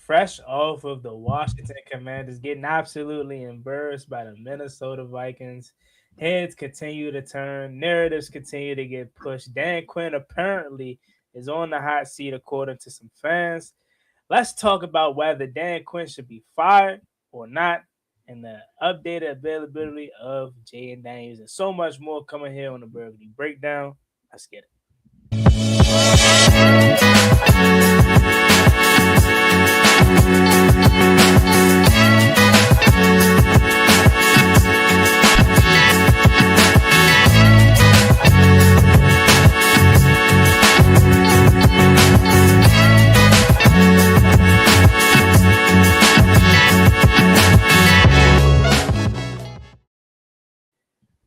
fresh off of the Washington Commanders getting absolutely embarrassed by the Minnesota Vikings. Heads continue to turn, narratives continue to get pushed. Dan Quinn apparently is on the hot seat, according to some fans. Let's talk about whether Dan Quinn should be fired or not, and the updated availability of Jayden Daniels, and so much more coming here on the Burgundy Breakdown. Let's get it.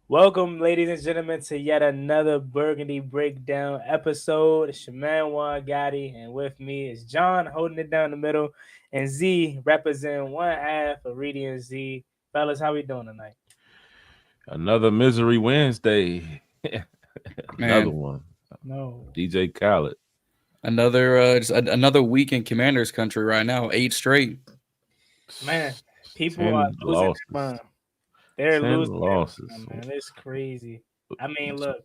Welcome, ladies and gentlemen, to yet another Burgundy Breakdown episode. It's your man Juan Gotti, and with me is John holding it down the middle, and Z representing one half of Reedie and Z. Fellas, how we doing tonight? Another Misery Wednesday. Another one. No. DJ Khaled. Another week in Commanders country right now. 8 straight. Man, people 10 are losing losses. their mind. They're 10 losing losses. their mind, man. It's crazy. I mean, look,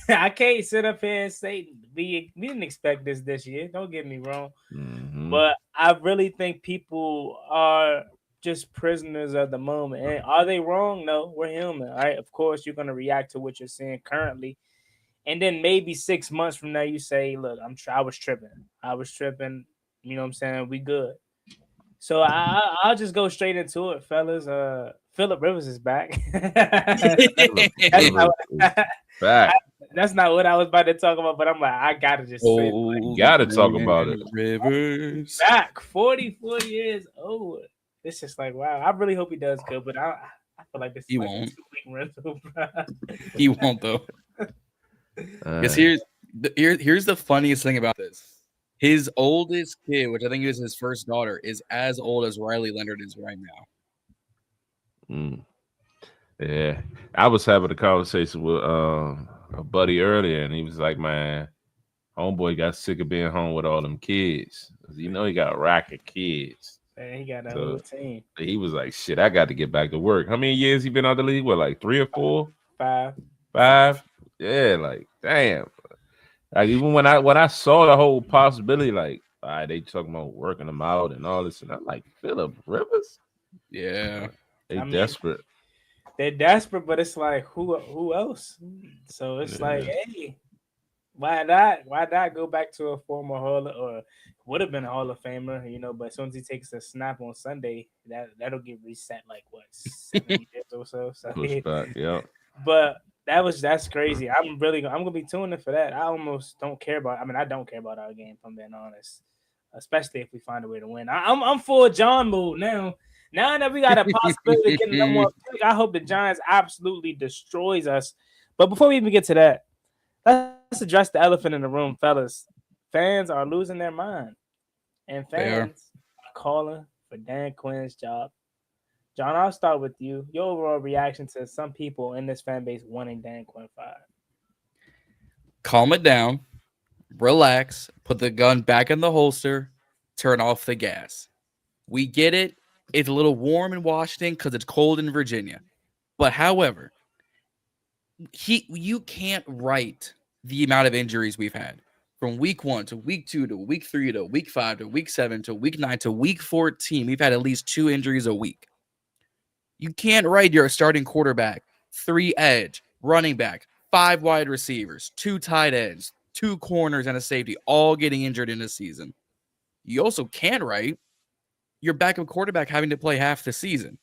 I can't sit up here and say we didn't expect this year. Don't get me wrong. Mhm. But I really think people are just prisoners of the moment. And are they wrong? No, we're human. All right. Of course, you're going to react to what you're seeing currently. And then maybe 6 months from now, you say, look, I was tripping. You know what I'm saying? We good. So I'll just go straight into it, fellas. Phillip Rivers is back. That's not what I was about to talk about, but I'm like, I gotta just say it. Gotta talk about it. Rivers Back 44 years old. It's just like, wow. I really hope he does good, but I feel like this is like a 2-week rental, bro. He won't though. Because here's the funniest thing about this. His oldest kid, which I think is his first daughter, is as old as Riley Leonard is right now. Yeah. I was having a conversation with a buddy earlier, and he was like, man, homeboy got sick of being home with all them kids. You know he got a rack of kids. Man, he got that whole team. He was like, shit, I got to get back to work. How many years he been out the league? What, like 3 or 4? 5. Yeah, like, damn. Like, even when I saw the whole possibility, like, all right, they talking about working them out and all this, and I'm like, Phillip Rivers? Yeah. Desperate. They're desperate, but it's like, who else? So it's like, hey, why not go back to a former or would have been a Hall of Famer, you know, but as soon as he takes a snap on Sunday, that'll get reset like what, 7 years or so. Push back, yeah. But that's crazy. I'm gonna be tuning in for that. I almost don't care about. I mean, I don't care about our game, if I'm being honest. Especially if we find a way to win. I'm full John mood now. Now that we got a possibility of getting number one pick, I hope the Giants absolutely destroys us. But before we even get to that, let's address the elephant in the room, fellas. Fans are losing their mind, and fans are calling for Dan Quinn's job. John, I'll start with you. Your overall reaction to some people in this fan base wanting Dan Quinn fired. Calm it down, relax, put the gun back in the holster, turn off the gas. We get it. It's a little warm in Washington because it's cold in Virginia. But however, you can't write the amount of injuries we've had. From week 1 to week 2 to week 3 to week 5 to week 7 to week 9 to week 14. We've had at least 2 injuries a week. You can't write your starting quarterback, 3 edge, running back, 5 wide receivers, 2 tight ends, 2 corners, and a safety, all getting injured in a season. You also can't write your backup quarterback having to play half the season.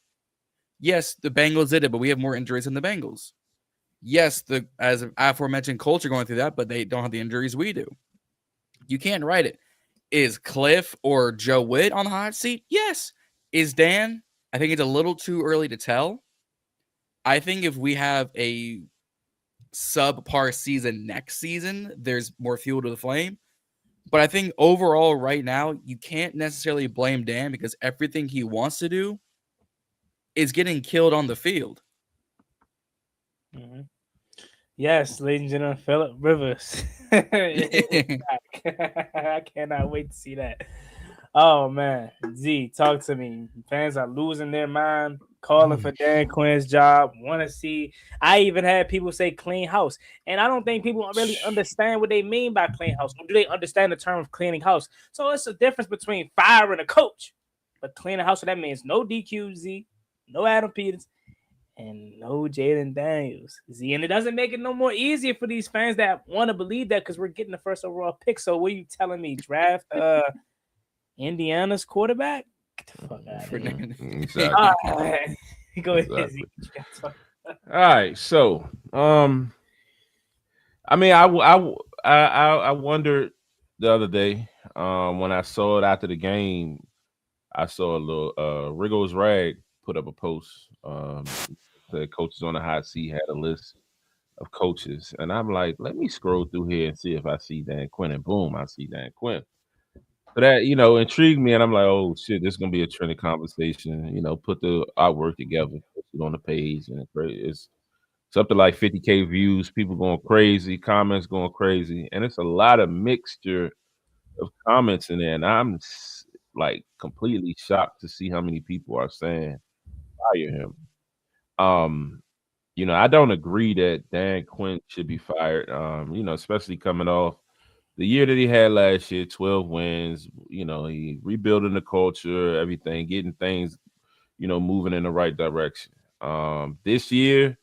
Yes, the Bengals did it, but we have more injuries than the Bengals. Yes, as aforementioned Colts are going through that, but they don't have the injuries we do. You can't write it. Is Kliff or Joe Witt on the hot seat? Yes. Is Dan? I think it's a little too early to tell. I think if we have a subpar season next season, there's more fuel to the flame. But I think overall right now, you can't necessarily blame Dan because everything he wants to do is getting killed on the field. Mm-hmm. Yes, ladies and gentlemen, Philip Rivers. I cannot wait to see that. Oh man, Z, talk to me. Fans are losing their mind, calling for Dan Quinn's job. Want to see? I even had people say clean house, and I don't think people really understand what they mean by clean house. Or do they understand the term of cleaning house? So it's a difference between firing a coach, but cleaning house. So that means no DQZ, no Adam Peters, and no Jayden Daniels. Z, and it doesn't make it no more easier for these fans that want to believe that because we're getting the first overall pick. So what are you telling me? Draft Indiana's quarterback? Get the fuck out of here. Exactly. All right. Go ahead, Exactly. Z. All right. So, I mean, I wondered the other day when I saw it after the game. I saw a little Riggles Rag put up a post. The coaches on the hot seat had a list of coaches, and I'm like, let me scroll through here and see if I see Dan Quinn. And boom, I see Dan Quinn. So that intrigued me, and I'm like, oh shit, this is gonna be a trending conversation. Put the artwork together, put it on the page, and it's up to like 50K views. People going crazy, comments going crazy, and it's a lot of mixture of comments in there. And I'm like completely shocked to see how many people are saying fire him. I don't agree that Dan Quinn should be fired. Especially coming off the year that he had last year, 12 wins. He rebuilding the culture, everything, getting things, moving in the right direction. This year,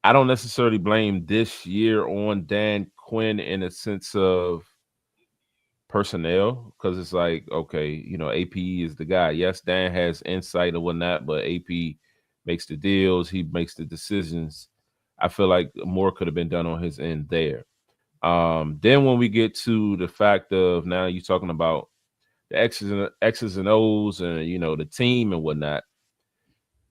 I don't necessarily blame this year on Dan Quinn in a sense of personnel, because it's like, okay, AP is the guy. Yes, Dan has insight and whatnot, but AP makes the deals, he makes the decisions. I feel like more could have been done on his end there. Then when we get to the fact of now you're talking about the X's and O's and the team and whatnot,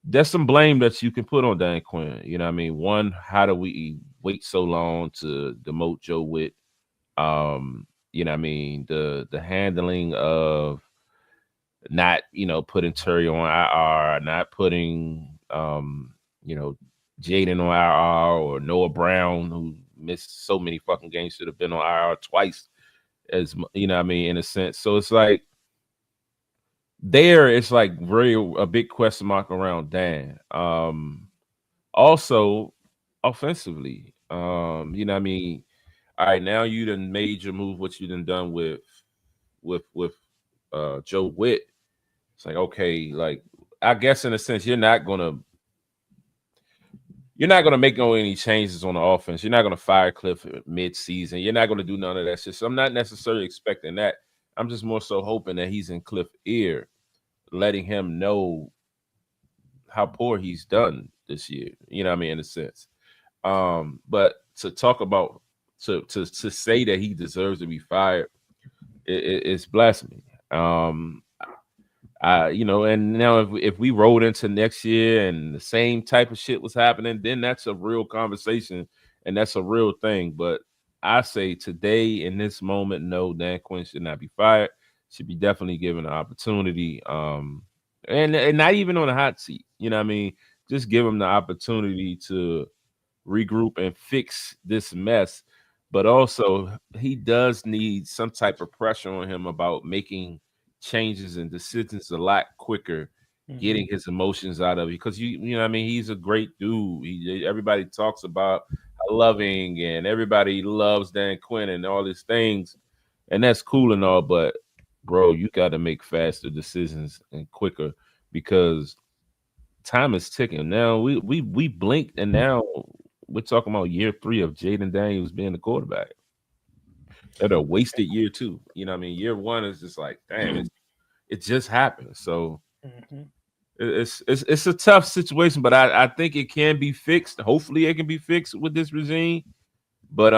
there's some blame that you can put on Dan Quinn. You know what I mean? One, how do we wait so long to demote Joe Witt? You know what I mean? The handling of not, putting Terry on IR, not putting Jayden on IR, or Noah Brown, who missed so many fucking games, should have been on IR twice, as you know what I mean, in a sense. So it's like it's like a big question mark around Dan. Also offensively, you know what I mean? All right, now you done made your move, what you done with Joe Witt. It's like, okay, like I guess in a sense you're not gonna make any changes on the offense. You're not gonna fire Kliff mid-season. You're not gonna do none of that shit. So I'm not necessarily expecting that. I'm just more so hoping that he's in Kliff's ear, letting him know how poor he's done this year. You know what I mean, in a sense. But to talk about to say that he deserves to be fired, it's blasphemy. And now if we rolled into next year and the same type of shit was happening, then that's a real conversation and that's a real thing. But I say today in this moment, no, Dan Quinn should not be fired. Should be definitely given an opportunity. And not even on a hot seat. You know what I mean? Just give him the opportunity to regroup and fix this mess. But also, he does need some type of pressure on him about making changes and decisions a lot quicker, getting his emotions out of it. Because you know what I mean, he's a great dude. Everybody talks about how loving, and everybody loves Dan Quinn and all these things, and that's cool and all. But bro, you got to make faster decisions and quicker, because time is ticking. Now we blinked, and now we're talking about year 3 of Jayden Daniels being the quarterback. At a wasted year 2. You know what I mean? Year 1 is just like, damn, it just happened. So it's a tough situation, but I think it can be fixed. Hopefully it can be fixed with this regime. But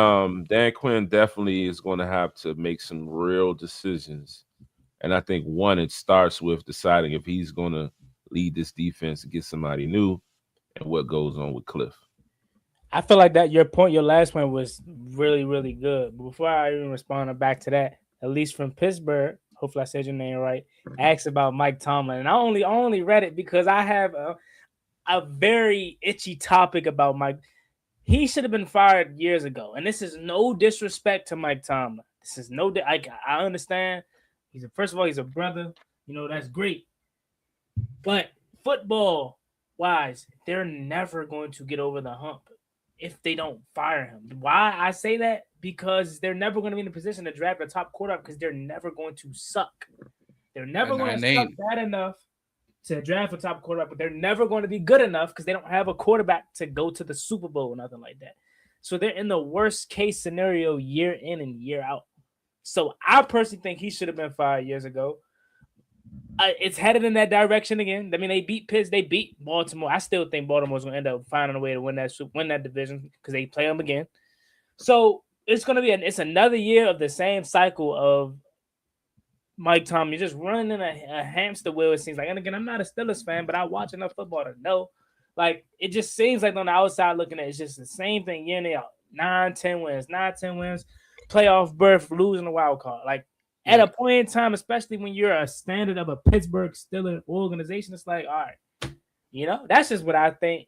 Dan Quinn definitely is going to have to make some real decisions. And I think one, it starts with deciding if he's going to lead this defense and get somebody new, and what goes on with Kliff. I feel like that your last point was really, really good. But before I even respond back to that, at least from Pittsburgh, hopefully I said your name right, asked about Mike Tomlin. And I only read it because I have a very itchy topic about Mike. He should have been fired years ago. And this is no disrespect to Mike Tomlin. This is no. I understand. First of all, he's a brother. That's great. But football wise, they're never going to get over the hump if they don't fire him. Why I say that? Because they're never going to be in a position to draft a top quarterback because they're never going to suck. They're never going to suck bad enough to draft a top quarterback, but they're never going to be good enough because they don't have a quarterback to go to the Super Bowl or nothing like that. So they're in the worst case scenario year in and year out. So I personally think he should have been fired years ago. It's headed in that direction again. I mean, they beat Pitts, they beat Baltimore. I still think Baltimore's going to end up finding a way to win that division because they play them again. So it's going to be it's another year of the same cycle of Mike Tomlin. You're just running in a hamster wheel, it seems like. And again, I'm not a Steelers fan, but I watch enough football to know. Like, it just seems like on the outside looking at it, it's just the same thing year in and year out. 9-10 wins, playoff berth, losing the wild card. Like, at a point in time, especially when you're a standard of a Pittsburgh Steelers organization, it's like, all right, that's just what I think.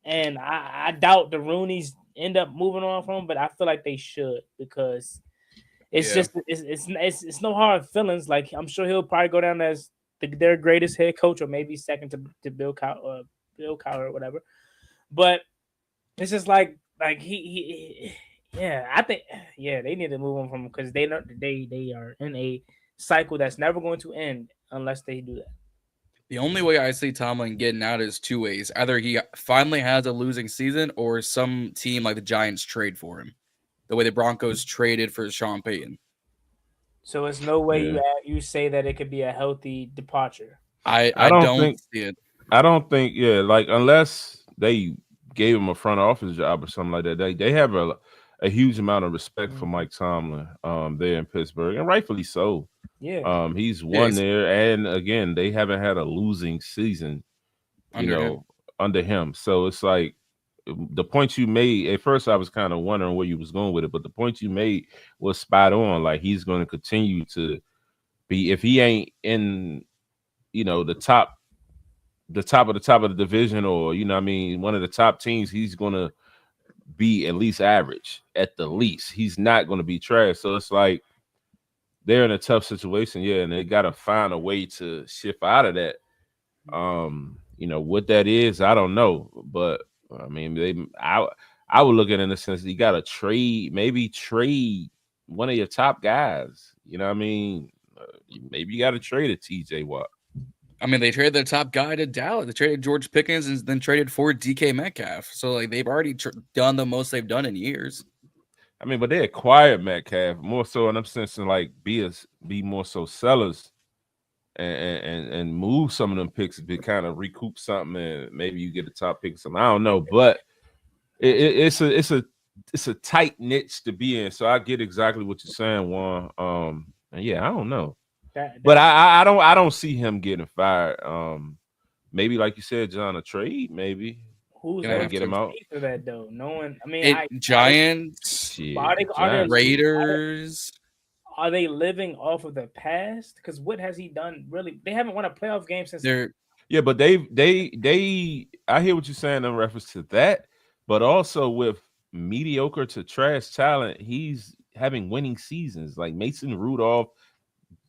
And I doubt the Rooneys end up moving on from them, but I feel like they should because it's just it's no hard feelings. Like, I'm sure he'll probably go down as their greatest head coach or maybe second to Bill Cowher or whatever. But it's just like he I think they need to move on from him because they are in a cycle that's never going to end unless they do that. The only way I see Tomlin getting out is two ways. Either he finally has a losing season or some team like the Giants trade for him. The way the Broncos traded for Sean Payton. So it's no way you say that it could be a healthy departure. I don't see it. I don't think, like unless they gave him a front office job or something like that, they have a huge amount of respect for Mike Tomlin there in Pittsburgh, and rightfully so. Yeah. He's won there, and again, they haven't had a losing season, under him. So it's like the point you made. At first, I was kind of wondering where you was going with it, but the point you made was spot on. Like, he's going to continue to be, if he ain't in, the top of the division, or one of the top teams, he's going to be at least average at the least. He's not going to be trash. So it's like they're in a tough situation, and they got to find a way to shift out of that. What that is, I don't know, but I mean, I would look at it in the sense that you got to trade one of your top guys. Maybe you got to trade a TJ Watt. I mean, they traded their top guy to Dallas. They traded George Pickens and then traded for DK Metcalf. So, like, they've already done the most they've done in years. I mean, but they acquired Metcalf more so in them sense than like be more so sellers and move some of them picks to kind of recoup something, and maybe you get a top pick or something. I don't know, but it's a tight niche to be in. So I get exactly what you're saying, Juan. And I don't know. But I don't see him getting fired. Maybe like you said, John, a trade. Maybe who's gonna get him out for that though? No one. I mean, Giants, Raiders. Are they living off of the past? Because what has he done? Really, they haven't won a playoff game since. Yeah, but they. I hear what you're saying in reference to that, but also with mediocre to trash talent, he's having winning seasons like Mason Rudolph,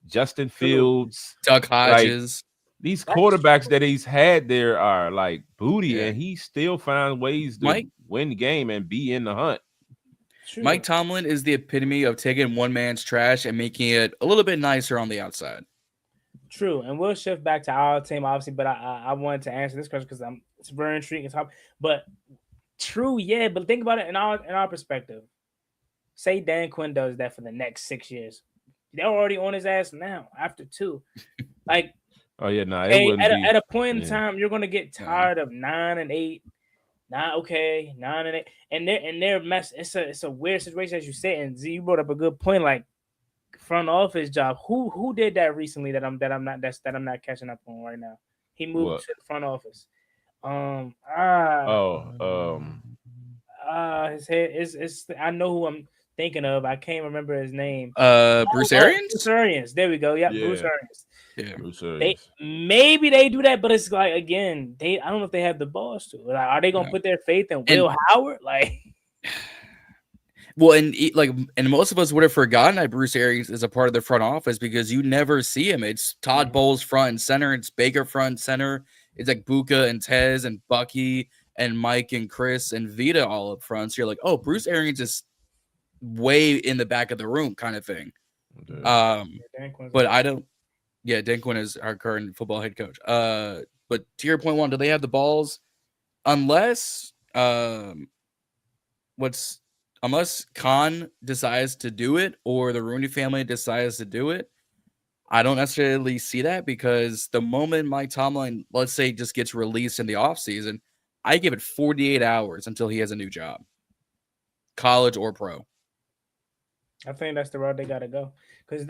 Justin Fields, Doug Hodges. These quarterbacks that he's had there are like booty, and he still finds ways to win the game and be in the hunt. True. Mike Tomlin is the epitome of taking one man's trash and making it a little bit nicer on the outside. True, and we'll shift back to our team, obviously, but I wanted to answer this question because it's very intriguing. But true, yeah, but think about it in our perspective. Say Dan Quinn does that for the next 6 years. They're already on his ass now after 2. Like, oh yeah, no. At a point in time, you're gonna get tired of 9-8, 9-8, and they're mess. It's a weird situation as you said. And Z, you brought up a good point. Like, front office job. Who did that recently that I'm not catching up on right now? He moved to the front office. His head is I know who I'm thinking of. I can't remember his name. Bruce Arians. Bruce Arians. There we go. Yep, Yeah. Bruce Arians. Yeah. Bruce They Arians. they do that, but it's like again, I don't know if they have the balls to. Like, are they gonna put their faith in Will Howard? Like, well, and most of us would have forgotten that Bruce Arians is a part of the front office because you never see him. It's Todd Bowles front and center. It's Baker front and center. It's like Buka and Tez and Bucky and Mike and Chris and Vita all up front. So you're like, oh, Bruce Arians is way in the back of the room kind of thing. But I don't. Yeah, Dan Quinn is our current football head coach. But to your point, one, do they have the balls? Unless Khan decides to do it or the Rooney family decides to do it, I don't necessarily see that because the moment Mike Tomlin, let's say, just gets released in the offseason, I give it 48 hours until he has a new job, college or pro. I think that's the route they got to go because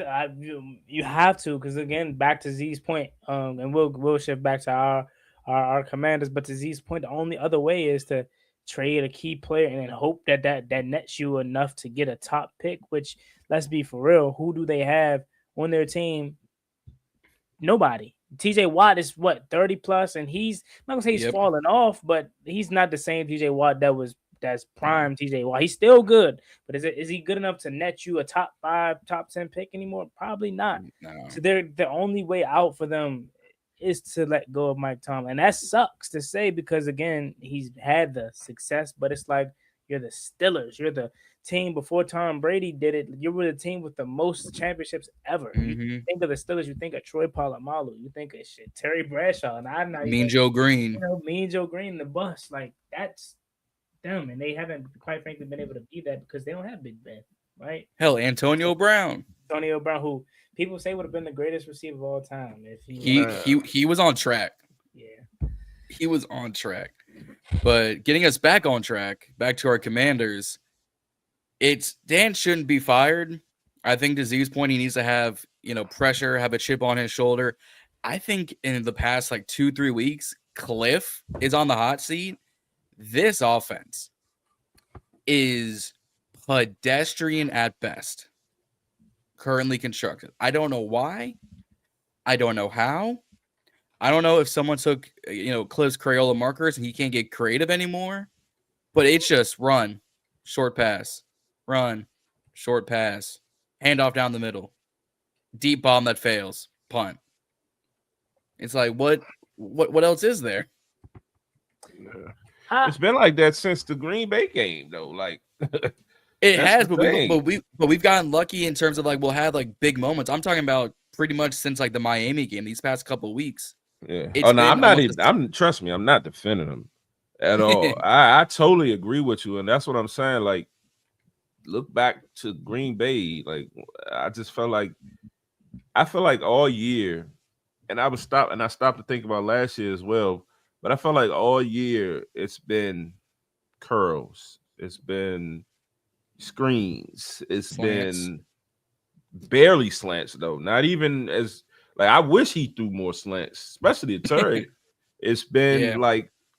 you have to. Because again, back to Z's point, and we'll shift back to our Commanders. But to Z's point, the only other way is to trade a key player and then hope that nets you enough to get a top pick. Which, let's be for real, who do they have on their team? Nobody. TJ Watt is what 30 plus, and he's I'm not gonna say he's falling off, but he's not the same TJ Watt that's prime TJ Watt. He's still good, but is he good enough to net you a top 5, top 10 pick anymore? Probably not. No. So the only way out for them is to let go of Mike Tomlin. And that sucks to say because again, he's had the success, but it's like you're the Steelers. You're the team before Tom Brady did it. You were the team with the most championships ever. Mm-hmm. You think of the Steelers, you think of Troy Polamalu, you think of Terry Bradshaw, and I'm not Mean Joe Green. Mean Joe Green, the bus. Like that's them, and they haven't quite frankly been able to be that because they don't have Big Ben, right? Hell, Antonio Brown, who people say would have been the greatest receiver of all time if he was on track. Yeah, he was on track. But getting us back on track, back to our Commanders, it's Dan shouldn't be fired. I think to Z's point, he needs to have pressure, have a chip on his shoulder. I think in the past 2-3 weeks, Kliff is on the hot seat. This offense is pedestrian at best, currently constructed. I don't know why. I don't know how. I don't know if someone took, Kliff's Crayola markers and he can't get creative anymore, but it's just run, short pass, run, short pass, handoff down the middle, deep bomb that fails, punt. It's like, what else is there? Yeah. It's been like that since the Green Bay game, though. Like it has, but we've gotten lucky in terms of we'll have big moments. I'm talking about pretty much since the Miami game these past couple of weeks. Yeah. Trust me, I'm not defending them at all. I totally agree with you, and that's what I'm saying. Look back to Green Bay. I feel like all year, and I stopped to think about last year as well. But I felt like all year it's been curls, it's been screens, it's slants. Been barely slants though. Not even as I wish he threw more slants, especially at Terry. It's been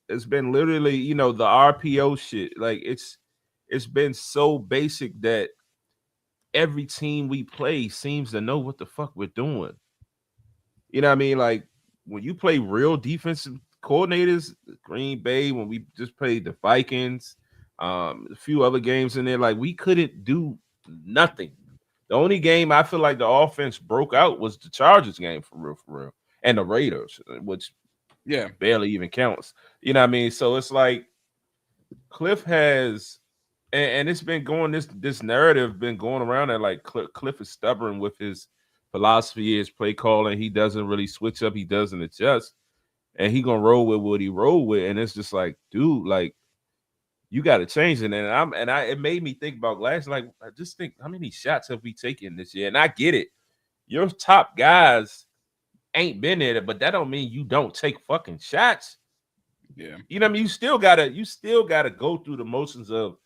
it's been literally the RPO shit. It's been so basic that every team we play seems to know what the fuck we're doing. You know what I mean? When you play real defensive coordinators, Green Bay, when we just played the Vikings, a few other games in there, we couldn't do nothing. The only game I feel like the offense broke out was the Chargers game for real, and the Raiders, which barely even counts. You know what I mean? So it's Kliff has, and it's been going this narrative been going around that Kliff is stubborn with his philosophy, his play calling. He doesn't really switch up. He doesn't adjust. And he gonna roll with what he roll with, and it's just dude, you got to change it. And it made me think about last. I just think how many shots have we taken this year? And I get it, your top guys ain't been there, but that don't mean you don't take fucking shots. Yeah, Mm-hmm. You know what I mean. You still gotta go through the motions of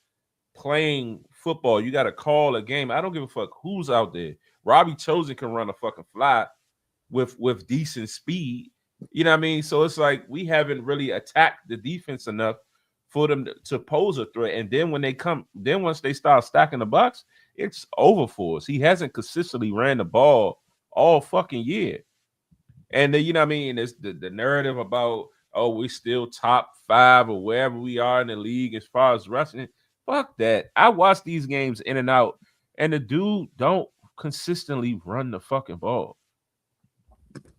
playing football. You gotta call a game. I don't give a fuck who's out there. Robbie Chosen can run a fucking fly with decent speed. You know what I mean? So it's we haven't really attacked the defense enough for them to pose a threat. And then once they start stacking the box, it's over for us. He hasn't consistently ran the ball all fucking year. And then, you know what I mean? It's the narrative about, oh, we still top 5 or wherever we are in the league as far as rushing. Fuck that. I watch these games in and out, and the dude don't consistently run the fucking ball.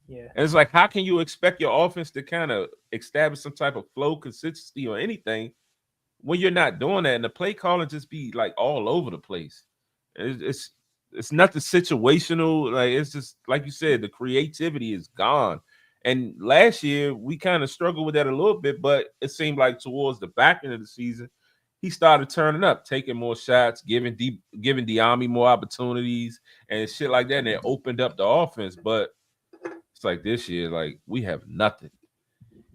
Yeah. And it's like, how can you expect your offense to kind of establish some type of flow, consistency, or anything when you're not doing that? And the play calling just be like all over the place. It's nothing situational. Like, it's just like you said, the creativity is gone. And last year we kind of struggled with that a little bit, but it seemed like towards the back end of the season, he started turning up, taking more shots, giving Diami more opportunities and shit like that. And it opened up the offense. But it's like this year, like, we have nothing.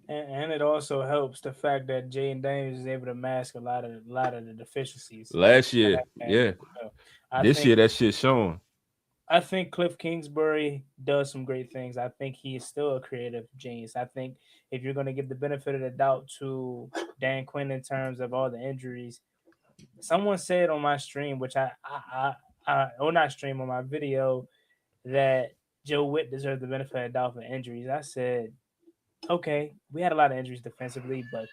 And it also helps the fact that Jayden Daniels is able to mask a lot of the deficiencies. Last year, yeah. This year, that shit showing. I think Kliff Kingsbury does some great things. I think he is still a creative genius. I think if you're going to give the benefit of the doubt to Dan Quinn in terms of all the injuries, someone said on my stream, which or not stream, on my video, that Joe Witt deserved the benefit of the doubt for injuries. I said, okay, we had a lot of injuries defensively, but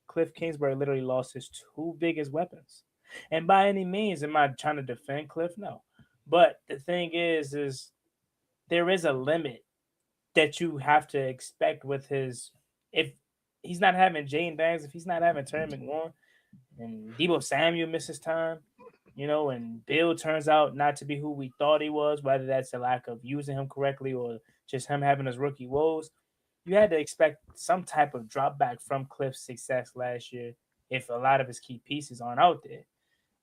Kliff Kingsbury literally lost his 2 biggest weapons. And by any means, am I trying to defend Kliff? No. But the thing is there is a limit that you have to expect with his. If he's not having Jayden Daniels, if he's not having Terry McLaurin, and Deebo Samuel misses time, and Bill turns out not to be who we thought he was, whether that's a lack of using him correctly or just him having his rookie woes, you had to expect some type of drop back from Kliff's success last year if a lot of his key pieces aren't out there.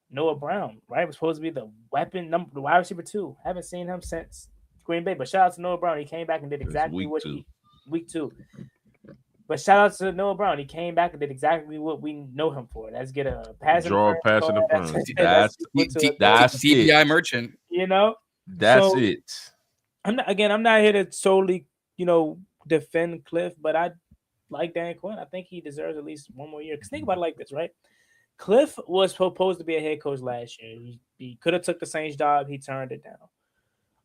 Noah Brown, right, was supposed to be the the wide receiver 2. Haven't seen him since Green Bay, but shout out to Noah Brown. He came back and did exactly week 2. But shout out to Noah Brown. He came back and did exactly what we know him for. Let's get a passing passing the front. That's DPI merchant. That's it. I'm not here to solely, defend Kliff, but I like Dan Quinn. I think he deserves at least one more year. Because think about it like this, right? Kliff was supposed to be a head coach last year. He could have took the Saints job. He turned it down.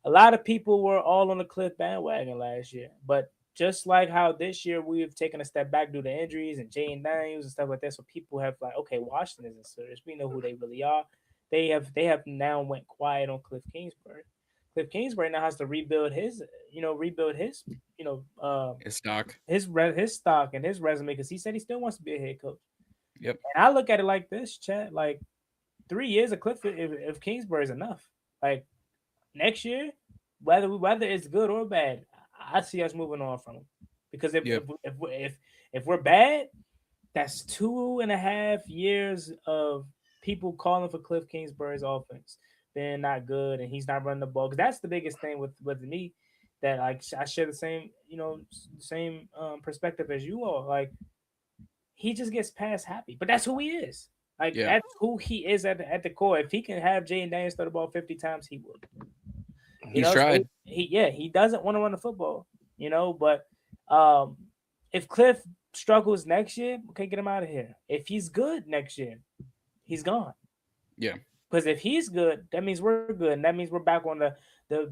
A lot of people were all on the Kliff bandwagon last year. But just like how this year we've taken a step back due to injuries and Jayden Daniels and stuff like that, so people have like, okay, Washington isn't serious. We know who they really are. They have now went quiet on Kliff Kingsbury. Kliff Kingsbury now has to rebuild his stock, his stock and his resume, because he said he still wants to be a head coach. Yep. And I look at it like this, Chad. Like 3 years of Kliff, if Kingsbury is enough, like next year, whether it's good or bad, I see us moving on from him. Because if we're bad, that's 2.5 years of people calling for Kliff Kingsbury's offense being not good and he's not running the ball. Because that's the biggest thing with me, that like I share the same perspective as you all. Like, he just gets past happy, but that's who he is. Like, that's who he is at the core. If he can have Jayden Daniels throw the ball 50 times, he would. He's tried. He doesn't want to run the football, but if Kliff struggles next year, okay, get him out of here. If he's good next year, he's gone. Yeah. Because if he's good, that means we're good, and that means we're back on the nation.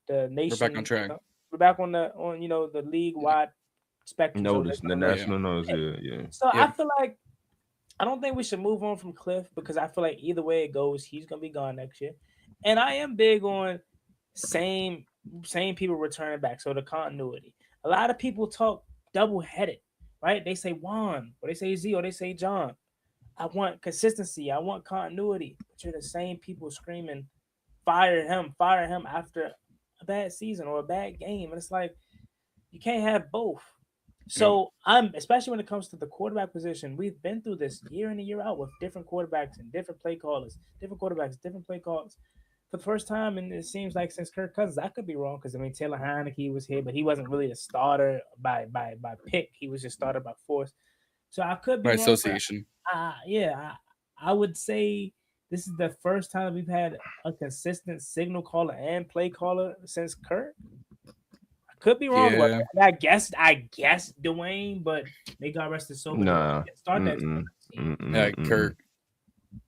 We're back on track. We're back on the league wide spectrum. The national notice. Yeah. So I feel like I don't think we should move on from Kliff, because I feel like either way it goes, he's gonna be gone next year. And I am big on same people returning back. So the continuity. A lot of people talk double-headed, right? They say Juan, or they say Z, or they say John. I want consistency. I want continuity. But you're the same people screaming, fire him after a bad season or a bad game. And it's like, you can't have both. So especially when it comes to the quarterback position, we've been through this year in and year out with different quarterbacks and different play callers, different quarterbacks, different play callers. For the first time, and it seems like since Kirk Cousins, I could be wrong, because Taylor Heineke was here, but he wasn't really a starter by pick. He was just started by force. So I could be by wrong, association. I would say this is the first time we've had a consistent signal caller and play caller since Kirk. Could be wrong, but Yeah. I guess Dwayne, but may God rest his soul. Nah. Start that. Kurt.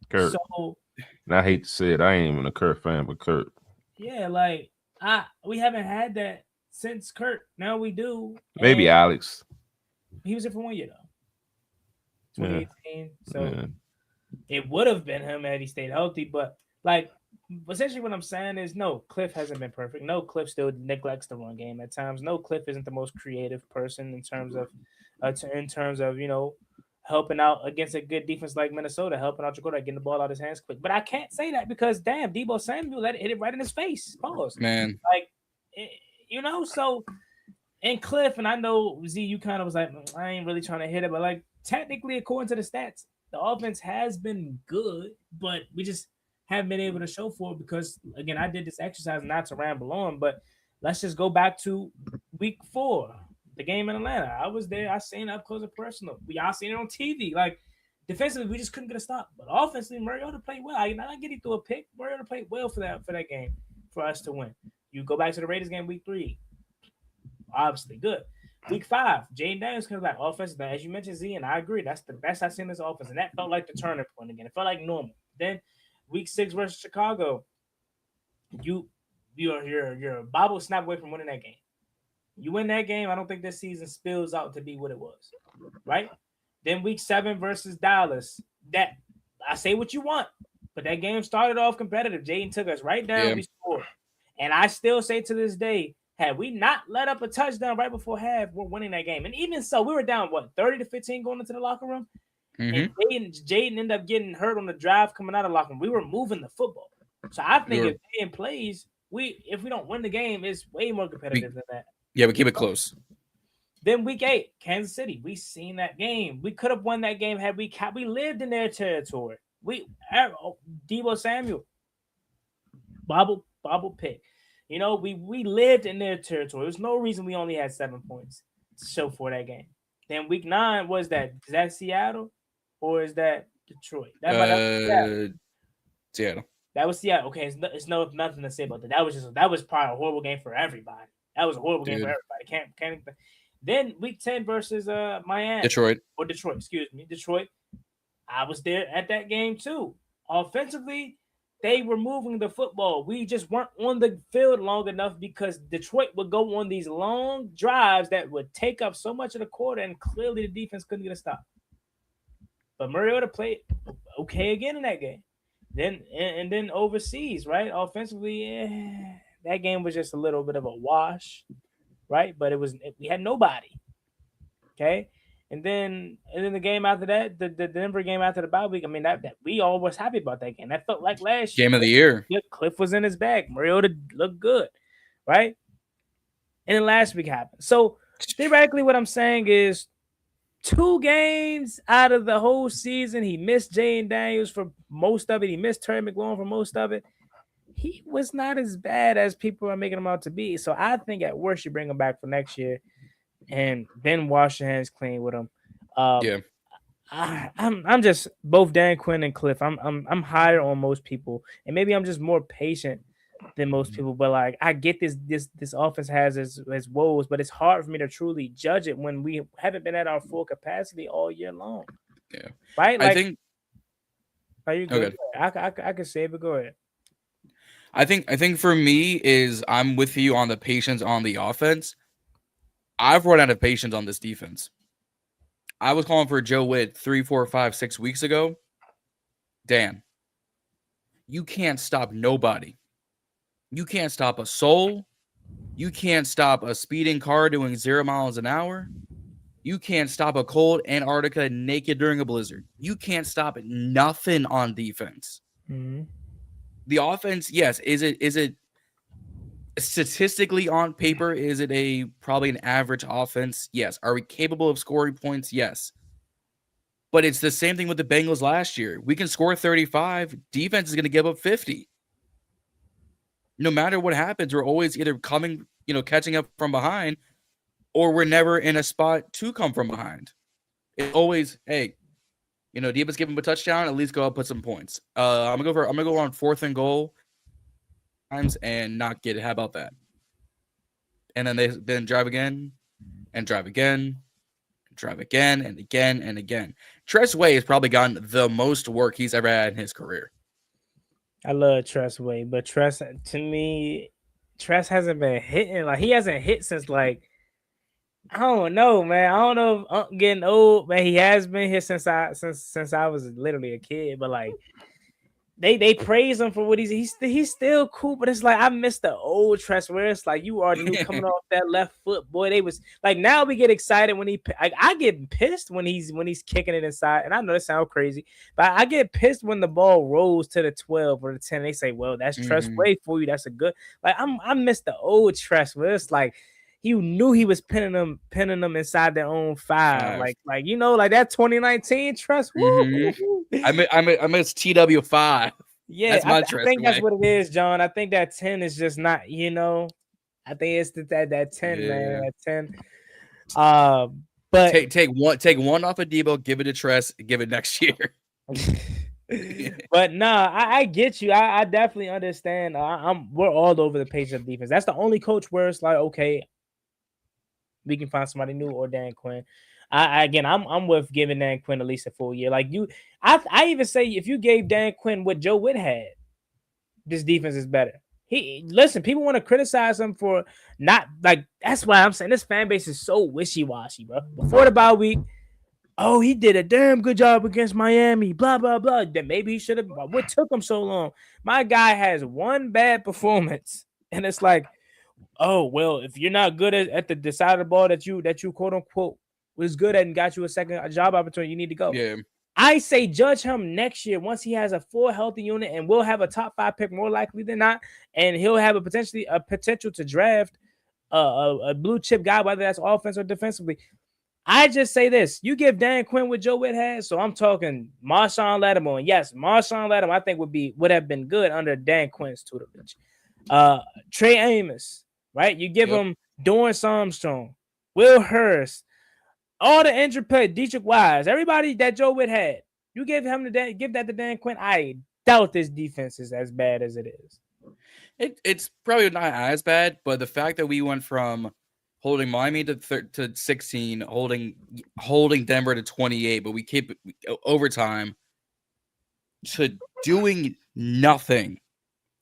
Kurt. So And I hate to say it, I ain't even a Kurt fan, but Kurt. yeah, like we haven't had that since Kurt. Now we do. Maybe And Alex. he was here for 1 year though. Yeah. 2018. So it would have been him had he stayed healthy, but like essentially what I'm saying is no, Kliff hasn't been perfect. No, Kliff still neglects the run game at times. No, Kliff isn't the most creative person in terms of helping out against a good defense like Minnesota, helping out Jacoby, getting the ball out of his hands quick. But I can't say that because damn, Deebo Samuel hit it right in his face. Pause. Man. Like so and Kliff, and I know Z, you kind of was like, I ain't really trying to hit it, but like technically according to the stats, the offense has been good, but we just haven't been able to show for it because, again, I did this exercise not to ramble on, but let's just go back to week 4, the game in Atlanta. I was there. I seen it up close and personal. Y'all seen it on TV. Like, defensively, we just couldn't get a stop. But offensively, Mariota played well. I get he threw a pick. Mariota played well for that game for us to win. You go back to the Raiders game week 3. Obviously, good. Week 5, Jayden Daniels comes back. Offensive, as you mentioned, Z, and I agree. That's the best I've seen this offense. And that felt like the turning point again. It felt like normal. Then week 6 versus Chicago, you're a bobble snap away from winning that game. You win that game, I don't think this season spills out to be what it was, right? Then week 7 versus Dallas, that I say what you want, but that game started off competitive. Jayden took us right down. We scored, and I still say to this day, had we not let up a touchdown right before half, we're winning that game. And even so, we were down 30-15 going into the locker room. And Jayden ended up getting hurt on the drive coming out of the locker room. We were moving the football. So I think if Jayden plays, if we don't win the game, it's way more competitive than that. Yeah, we keep it close. Then week 8, Kansas City. We seen that game. We could have won that game had we lived in their territory. Deebo Samuel, bobble pick. We lived in their territory. There's no reason we only had 7 points to show for that game. Then week 9 is that Seattle? Or is that Detroit? Seattle. That was Seattle. Okay, it's nothing to say about that. That was probably a horrible game for everybody. That was a horrible game for everybody. Can't. Then week 10 versus Miami. Detroit. Excuse me, Detroit. I was there at that game too. Offensively, they were moving the football. We just weren't on the field long enough because Detroit would go on these long drives that would take up so much of the quarter, and clearly the defense couldn't get a stop. But Mariota played okay again in that game. Then overseas, right? Offensively, that game was just a little bit of a wash, right? But we had nobody. Okay. And then the game after that, the Denver game after the bye week, I mean, that we all was happy about that game. That felt like last game of the year. Kliff was in his bag. Mariota looked good, right? And then last week happened. So theoretically, what I'm saying is 2 games out of the whole season, he missed Jayden Daniels for most of it. He missed Terry McLaurin for most of it. He was not as bad as people are making him out to be. So I think at worst you bring him back for next year, and then wash your hands clean with him. I'm just both Dan Quinn and Kliff. I'm higher on most people, and maybe I'm just more patient than most people. But like I get this offense has its woes, but it's hard for me to truly judge it when we haven't been at our full capacity all year long. Yeah, right. Like, I think. Are you good? Okay. I can say it, but go ahead. I think for me is I'm with you on the patience on the offense. I've run out of patience on this defense. I was calling for Joe Witt 3, 4, 5, 6 weeks ago. Dan, you can't stop nobody. You can't stop a soul. You can't stop a speeding car doing 0 miles an hour. You can't stop a cold Antarctica naked during a blizzard. You can't stop nothing on defense. Mm-hmm. The offense, yes, is it statistically on paper, is it probably an average offense? Yes. Are we capable of scoring points? Yes. But it's the same thing with the Bengals last year. We can score 35. Defense is going to give up 50. No matter what happens, we're always either catching up from behind, or we're never in a spot to come from behind. It's always, hey, Deebo's give him a touchdown, at least go out, put some points. I'm gonna go on 4th and goal times and not get it. How about that? and then they then drive again and drive again, drive again and again and again. Tress Way has probably gotten the most work he's ever had in his career. I love Tress Way, but Tress, to me, Tress hasn't been hitting. Like, he hasn't hit since, like, I don't know, man. I don't know if I'm getting old, man. He has been here since I was literally a kid, but like they praise him for what he's still cool, but it's like I miss the old Tress where it's like you already knew coming off that left foot, boy. They was like, now we get excited when I get pissed when he's kicking it inside, and I know that sounds crazy, but I get pissed when the ball rolls to the 12 or the 10. They say, well, that's Tress Way for you. That's a good, like, I miss the old Tress where it's like you knew he was pinning them inside their own five. Like you know, like that 2019 Tress. I miss TW5. Yeah, that's my I think that's what it is, John. I think that 10 is just not, you know. I think it's that 10, man. That 10. But take one off of Debo, give it to Tress, give it next year. But nah, I get you. I definitely understand. We're all over the page of defense. That's the only coach where it's like, okay, we can find somebody new or Dan Quinn. I'm with giving Dan Quinn at least a full year. Like I even say if you gave Dan Quinn what Joe Witt had, this defense is better. Listen, people want to criticize him for not, like, that's why I'm saying this fan base is so wishy-washy, bro. Before the bye week, oh, he did a damn good job against Miami, blah, blah, blah. Then maybe he should have. What took him so long? My guy has one bad performance, and it's like, oh, well, if you're not good at the side of the ball that you quote unquote was good at and got you a job opportunity, you need to go. Yeah. I say judge him next year once he has a full healthy unit, and we'll have a top 5 pick more likely than not, and he'll have a potential to draft a blue chip guy, whether that's offense or defensively. I just say this: you give Dan Quinn what Joe Witt has, so I'm talking Marshawn Lattimore. And yes, Marshawn Lattimore I think would have been good under Dan Quinn's tutelage. Trey Amos, right? You give him Dorrance Armstrong, Will Hurst, all the injured play, Dietrich Wise, everybody that Joe Witt had. You give that to Dan Quinn. I doubt this defense is as bad as it is. It's probably not as bad, but the fact that we went from holding Miami to 16, holding Denver to 28, but we keep overtime, to doing nothing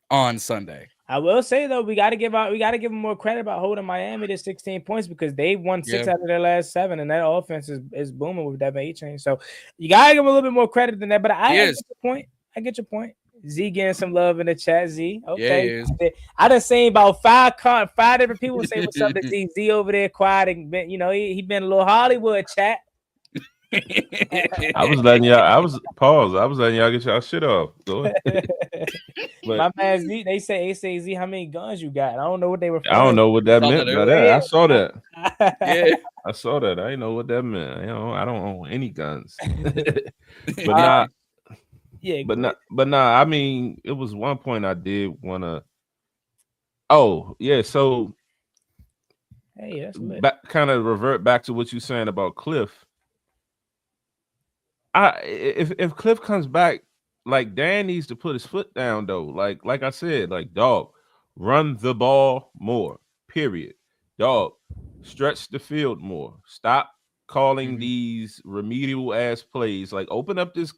on Sunday. I will say though, we got to give them more credit about holding Miami to 16 points because they won 6 out of their last 7, and that offense is booming with that A change. So you gotta give them a little bit more credit than that. But I get your point. Z getting some love in the chat. Z, okay. Yeah, I done seen about 5 different people say what's up to Z. Z over there quiet and been, you know, he been a little Hollywood chat. I was letting y'all get y'all shit off. Go ahead. But my man Z, they say Z, how many guns you got? I don't know what they were. I don't know what that meant. I saw that. Yeah, I saw that. I didn't know what that meant. You know, I don't own any guns. But nah. I mean, it was one point I did want to. Oh yeah, so hey, that's kind of revert back to what you're saying about Kliff. If Kliff comes back, like, Dan needs to put his foot down though. Like I said, like, dog, run the ball more. Period. Dog, stretch the field more. Stop calling these remedial ass plays. Like, open up this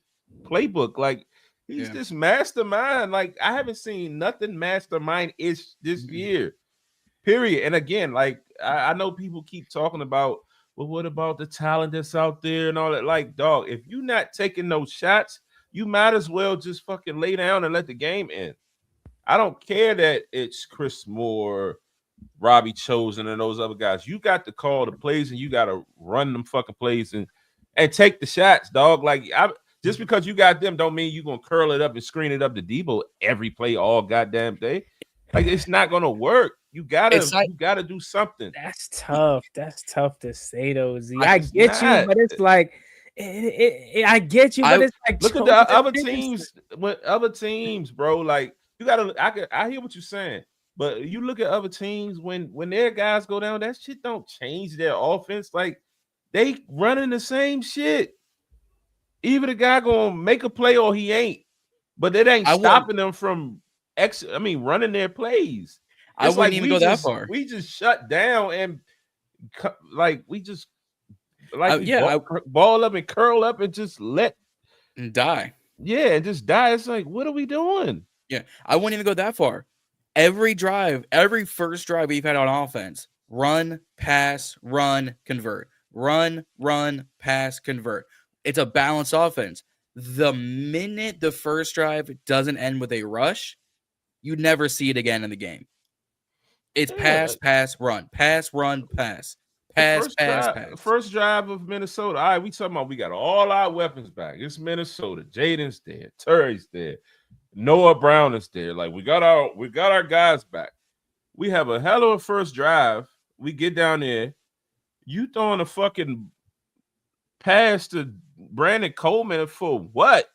playbook. Like, he's this mastermind. Like, I haven't seen nothing mastermind-ish this year. Period. And again, like, I know people keep talking about, well, what about the talent that's out there and all that? Like, dog, if you're not taking those shots, you might as well just fucking lay down and let the game end. I don't care that it's Chris Moore, Robbie Chosen, and those other guys. You got to call the plays and you got to run them fucking plays and take the shots, dog. Like, just because you got them don't mean you're going to curl it up and screen it up to Debo every play all goddamn day. Like, it's not going to work. You gotta do something. That's tough. That's tough to say, though, Z. I get you, but it's like, I get you, but it's like, look at the other teams. With other teams, bro, like, you gotta. I hear what you're saying, but you look at other teams when their guys go down, that shit don't change their offense. Like, they running the same shit. Either the guy gonna make a play or he ain't, but it ain't stopping them from running their plays. I wouldn't even go that far. We just shut down and we just ball up and curl up and just let and die. Yeah, and just die. It's like, what are we doing? Yeah, I wouldn't even go that far. Every first drive we've had on offense, run, pass, run, convert. Run, pass, convert. It's a balanced offense. The minute the first drive doesn't end with a rush, you never see it again in the game. It's pass, run, pass, run, pass. Pass. First drive of Minnesota. All right, we talking about we got all our weapons back. It's Minnesota. Jayden's there. Terry's there. Noah Brown is there. Like we got our guys back. We have a hell of a first drive. We get down there. You throwing a fucking pass to Brandon Coleman for what?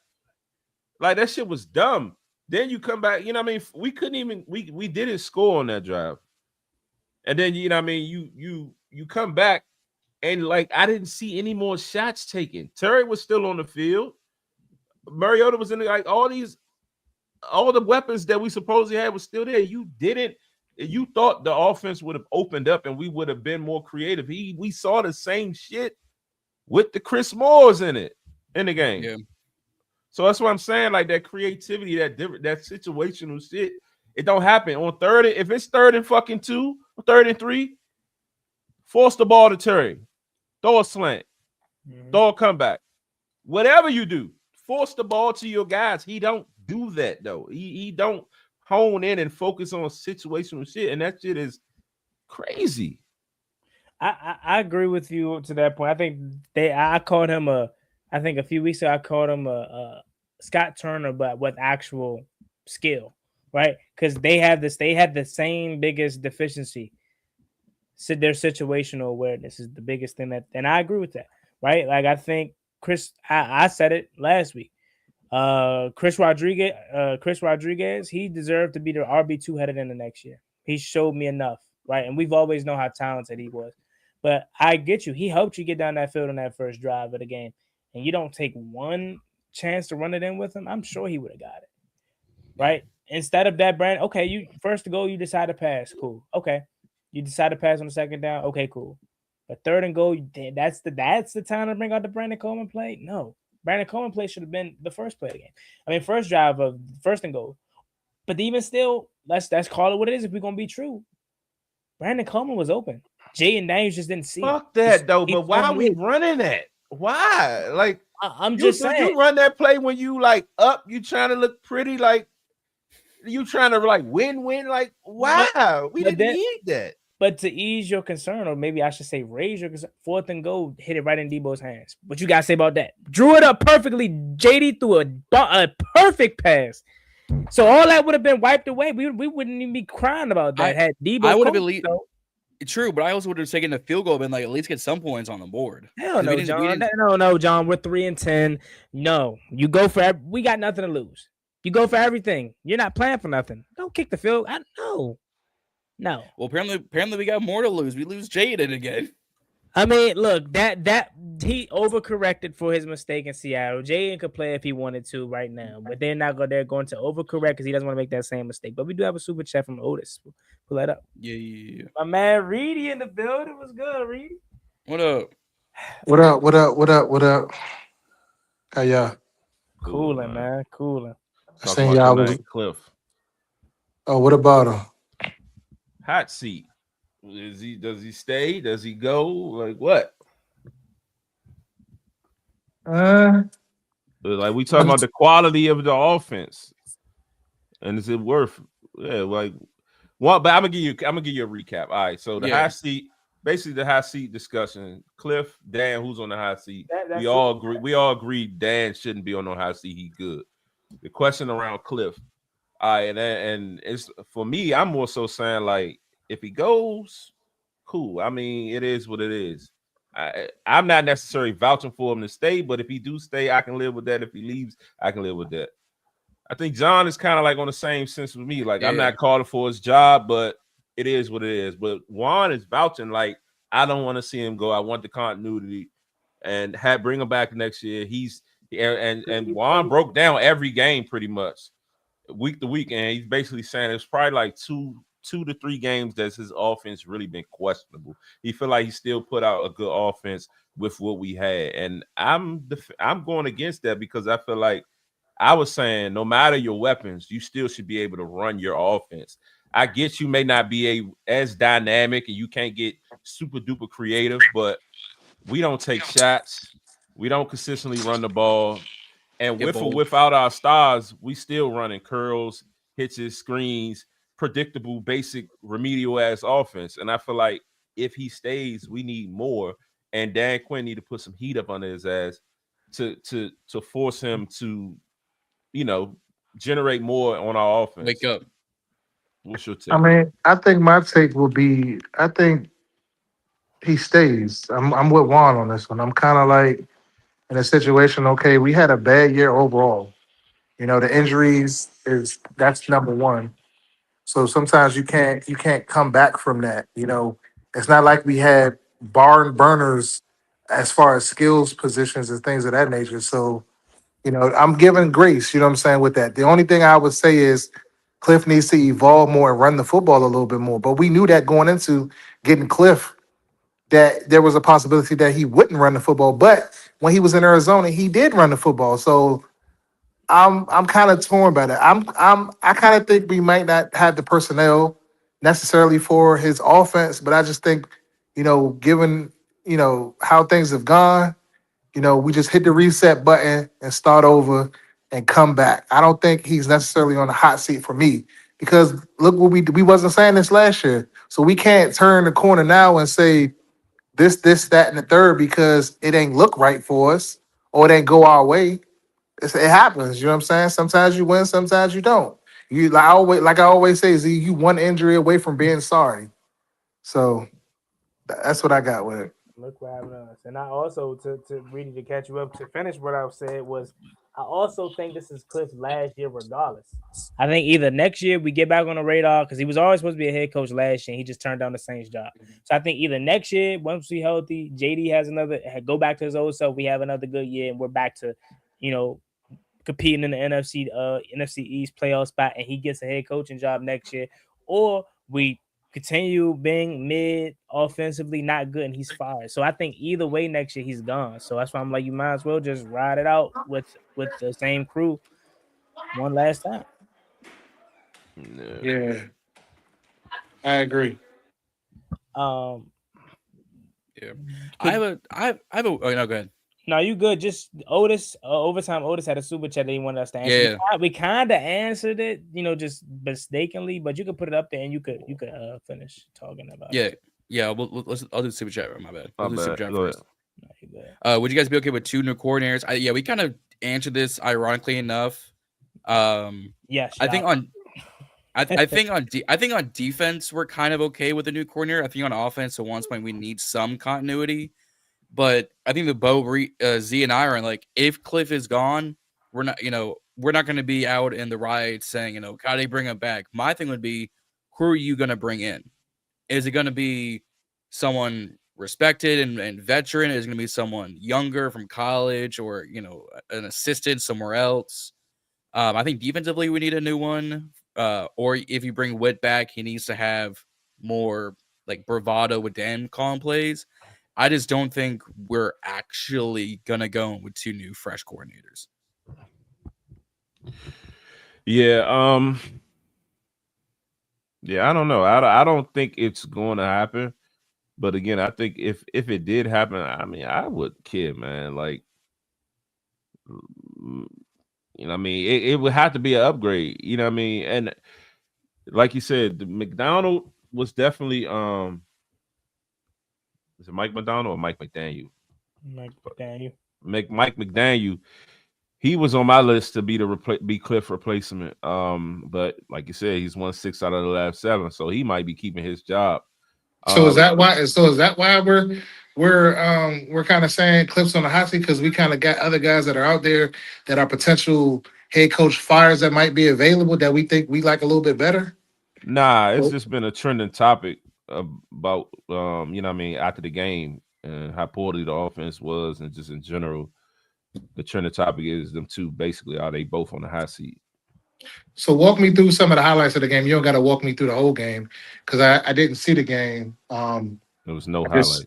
Like that shit was dumb. Then you come back, you know what I mean? We couldn't even we didn't score on that drive. And then you know what I mean, you come back and like I didn't see any more shots taken. Terry was still on the field. Mariota was in all the weapons that we supposedly had was still there. You thought the offense would have opened up and we would have been more creative. We saw the same shit with the Chris Moores in the game. Yeah. So that's what I'm saying. Like that creativity, that situational shit, it don't happen on third. If it's 3rd and fucking 2, 3rd and 3, force the ball to Terry, throw a slant, throw a comeback, whatever you do, force the ball to your guys. He don't do that though. He don't hone in and focus on situational shit, and that shit is crazy. I agree with you to that point. I think I called him I think a few weeks ago I called him a Scott Turner, but with actual skill, right? Because they had the same biggest deficiency. So their situational awareness is the biggest thing and I agree with that, right? Like I think I said it last week. Chris Rodriguez, he deserved to be the RB2 headed in the next year. He showed me enough, right? And we've always known how talented he was. But I get you. He helped you get down that field on that first drive of the game. And you don't take one chance to run it in with him, I'm sure he would have got it. Right? Instead of that, Brandon, okay, you first to go, you decide to pass. Cool. Okay. You decide to pass on the second down. Okay, cool. But 3rd and goal, that's the time to bring out the Brandon Coleman play? No. Brandon Coleman play should have been the first play of the game. I mean, first drive of 1st and goal. But even still, let's call it what it is if we're gonna be true. Brandon Coleman was open. Jayden Daniels just didn't see Fuck that though, but why are we running that? Why? Like I'm just saying you run that play when you like up, you trying to look pretty, like you trying to like win, like why? We didn't need that. But to ease your concern, or maybe I should say raise your concern, 4th and goal, hit it right in Debo's hands. What you gotta say about that? Drew it up perfectly. JD threw a perfect pass. So all that would have been wiped away. We wouldn't even be crying about that. Had Debo, I would have believed. True, but I also would have taken the field goal and like at least get some points on the board. Hell no, John. No, John. We're 3-10. No, you go for. We got nothing to lose. You go for everything. You're not playing for nothing. Don't kick the field. No. Well, apparently we got more to lose. We lose Jayden again. I mean, look, that he overcorrected for his mistake in Seattle. Jayden could play if he wanted to right now, but they're going to overcorrect because he doesn't want to make that same mistake. But we do have a super chat from Otis. Pull that up. Yeah. My man Reedie in the building. What's good, Reedie? What up? What up? How y'all? Cooling, man. Cooling. I seen y'all was Kliff. Oh, what about him? Hot seat. Does he stay? Does he go? Like what? Like we talking about the quality of the offense, and is it worth? Yeah, like what? But I'm gonna give you a recap. All right, so the hot seat, basically the hot seat discussion. Kliff, Dan, who's on the hot seat? We all agree. We all agree Dan shouldn't be on no hot seat. He good. The question around Kliff. All right, and it's for me. I'm more so saying like if he goes, cool. I mean, it is what it is. I'm not necessarily vouching for him to stay, but if he do stay, I can live with that. If he leaves, I can live with that. I think John is kind of like on the same sense with me. Like I'm not calling for his job, but it is what it is. But Juan is vouching like I don't want to see him go. I want the continuity and bring him back next year. And Juan broke down every game pretty much week to week, and he's basically saying it's probably like 2 2 to 3 games that his offense really been questionable. He feel like he still put out a good offense with what we had, and I'm going against that because I feel like I was saying no matter your weapons, you still should be able to run your offense. I get you may not be as dynamic and you can't get super duper creative, but we don't take shots. We don't consistently run the ball. And Get with or bold. without our stars, we still running curls, hitches, screens, predictable, basic, remedial ass offense. And I feel like if he stays, we need more. And Dan Quinn need to put some heat up under his ass to force him to, generate more on our offense. Wake up. What's your take? I mean, I think my take will be, I think he stays. I'm with Juan on this one. I'm kind of like in a situation. Okay, we had a bad year overall. The injuries that's number one. So sometimes you can't come back from that. It's not like we had barn burners as far as skills positions and things of that nature. So I'm giving grace. You know what I'm saying with that. The only thing I would say is Kliff needs to evolve more and run the football a little bit more. But we knew that going into getting Kliff that there was a possibility that he wouldn't run the football. But when he was in Arizona, he did run the football. So I'm kind of torn by that. I kind of think we might not have the personnel necessarily for his offense, but I just think, given how things have gone, we just hit the reset button and start over and come back. I don't think he's necessarily on the hot seat for me because look what we wasn't saying this last year, so we can't turn the corner now and say this, that, and the third because it ain't look right for us or it ain't go our way. It happens. You know what I'm saying? Sometimes you win, sometimes you don't. You like I always say, Z, you one injury away from being sorry. So that's what I got with it. Look what happened to us. And I also to Reedie to catch you up to finish what I said was I also think this is Kliff's last year regardless. I think either next year we get back on the radar because he was always supposed to be a head coach last year and he just turned down the Saints job. So I think either next year, once we healthy, JD has go back to his old self, we have another good year and we're back to, competing in the NFC East playoff spot and he gets a head coaching job next year. Or we continue being mid offensively, not good, and he's fired. So I think either way next year he's gone. So that's why I'm like, you might as well just ride it out with the same crew one last time. Yeah, I agree. Yeah. I have a oh no, go ahead. No, you good. Just Otis, overtime. Otis had a super chat that he wanted us to answer. Yeah. We kind of answered it, just mistakenly, but you could put it up there and you could finish talking about it. Yeah. I'll do the super chat. My bad. I'll do super chat first. No, you good. Would you guys be okay with 2 new coordinators? We kind of answered this ironically enough. Yes. I think on defense we're kind of okay with the new coordinator. I think on offense at one point we need some continuity. But I think Z and I are like, if Kliff is gone, we're not going to be out in the riots saying, gotta bring him back. My thing would be, who are you going to bring in? Is it going to be someone respected and veteran? Is it going to be someone younger from college or, an assistant somewhere else? I think defensively we need a new one. Or if you bring Witt back, he needs to have more like bravado with Dan calling plays. I just don't think we're actually going to go with 2 new fresh coordinators. Yeah. Yeah, I don't know. I don't think it's going to happen. But again, I think if it did happen, I mean, I would care, man. Like, it would have to be an upgrade. You know what I mean? And like you said, the McDonald was definitely is it Mike McDonald or Mike McDaniel? Mike McDaniel. Mike McDaniel. He was on my list to be Kliff replacement. But like you said, he's won 6 out of the last 7, so he might be keeping his job. So is that why? We're kind of saying Kliff's on the hot seat because we kind of got other guys that are out there that are potential head coach fires that might be available that we think we like a little bit better? Nah, it's just been a trending topic about after the game and how poorly the offense was and just in general. The trending topic is them two basically are they both on the hot seat? So walk me through some of the highlights of the game. You don't got to walk me through the whole game because I didn't see the game. There was no I just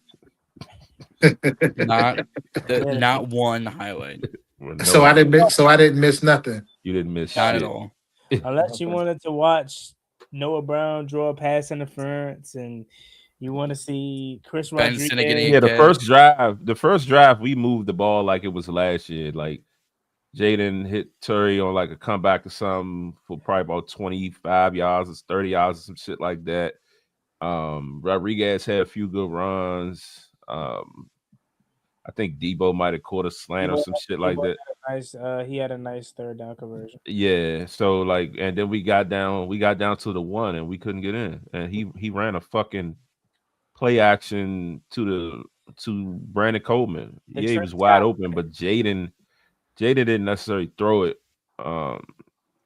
highlight. Not Yeah. not one highlight. No so I highlight. didn't miss nothing. You didn't miss Not shit. at all. Unless you wanted to watch Noah Brown draw a pass interference and you want to see Chris Benson Rodriguez. getting Yeah, the catch. first drive, we moved the ball like it was last year. Like Jayden hit Terry on like a comeback or something for probably about 25 yards or 30 yards or some shit like that. Rodriguez had a few good runs. I think Debo might have caught a slant or some shit like that. He had a nice third down conversion. Yeah, so like, and then we got down to the one, and we couldn't get in, and he ran a fucking play action to Brandon Coleman. Yeah, he was wide open, but Jayden didn't necessarily throw it. I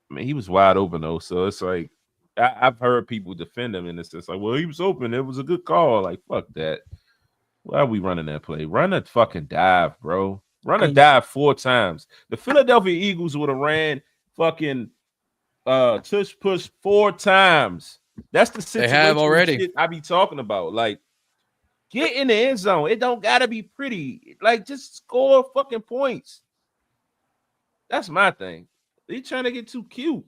mean, he was wide open though, so it's like I've heard people defend him in this sense, like, well, he was open, it was a good call. Like, fuck that. Why are we running that play? Run a fucking dive, bro. Run a dive 4 times. The Philadelphia Eagles would have ran fucking tush push 4 times. That's the situation They have already. shit I be talking about. Like, get in the end zone. It don't gotta be pretty. Like, just score fucking points. That's my thing. They trying to get too cute.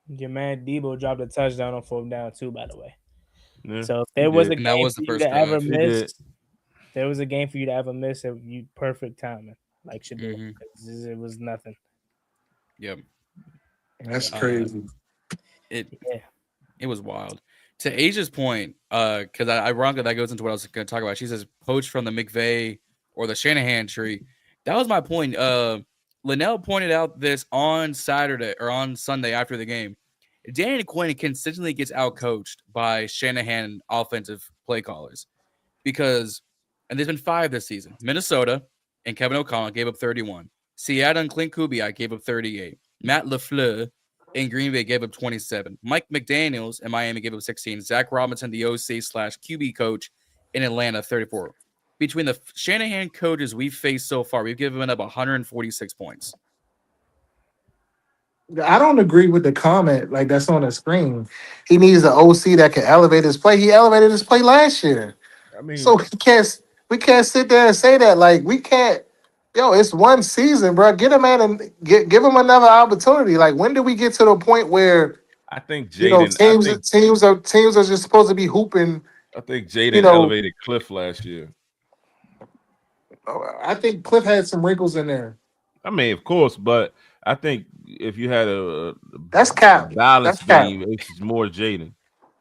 Your man Debo dropped a touchdown on 4th down too, by the way. Yeah, So if there was a And that game was for the you first to ever drive. miss, there was a game for you to ever miss. You perfect timing, like should do. Mhm. It was nothing. Yep. That's crazy. It Yeah. was wild. To Asia's point, because ironically that goes into what I was going to talk about. She says poached from the McVay or the Shanahan tree. That was my point. Linnell pointed out this on Saturday or on Sunday after the game. Dan Quinn consistently gets outcoached by Shanahan offensive play callers because, and there's been 5 this season. Minnesota and Kevin O'Connell gave up 31. Seattle and Clint Kubiak gave up 38. Matt LaFleur in Green Bay gave up 27. Mike McDaniels in Miami gave up 16. Zach Robinson, the OC/QB coach in Atlanta, 34. Between the Shanahan coaches we've faced so far, we've given up 146 points. I don't agree with the comment like that's on the screen. He needs an OC that can elevate his play. He elevated his play last year. I mean, So we can't sit there and say that. Like we can't. Yo, it's one season, bro. Get him at and give him another opportunity. Like when do we get to the point where I think Jayden. teams are just supposed to be hooping? I think Jayden you know- elevated Kliff last year. I think Kliff had some wrinkles in there. I mean, of course, but I think if you had a That's cap. balanced That's cap. game, it's more Jayden.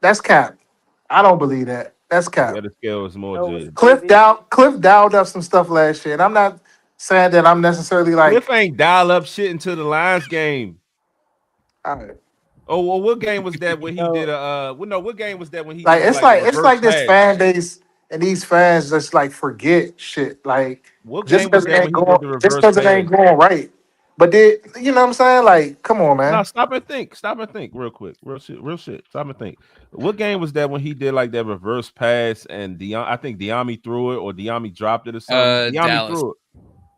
That's cap. I don't believe that. That's cap. Yeah, the scale is more No, Jayden. Kliff dialed up some stuff last year, and I'm not saying that I'm necessarily like. Kliff ain't dial up shit until the Lions game. All right. Oh well, what game was that when he did a? Well, no, what game was that when he Like did it's like this reverse pass? fan base and these fans just like forget shit. Like What just game was because it that ain't when he did going, the just reverse because it ain't pass? going right. But did you know what I'm saying? Like, come on, man. No, stop and think. Stop and think real quick. Real shit. Stop and think. What game was that when he did like that reverse pass and I think Diami threw it or Diami dropped it or something? Diami Dallas. threw it.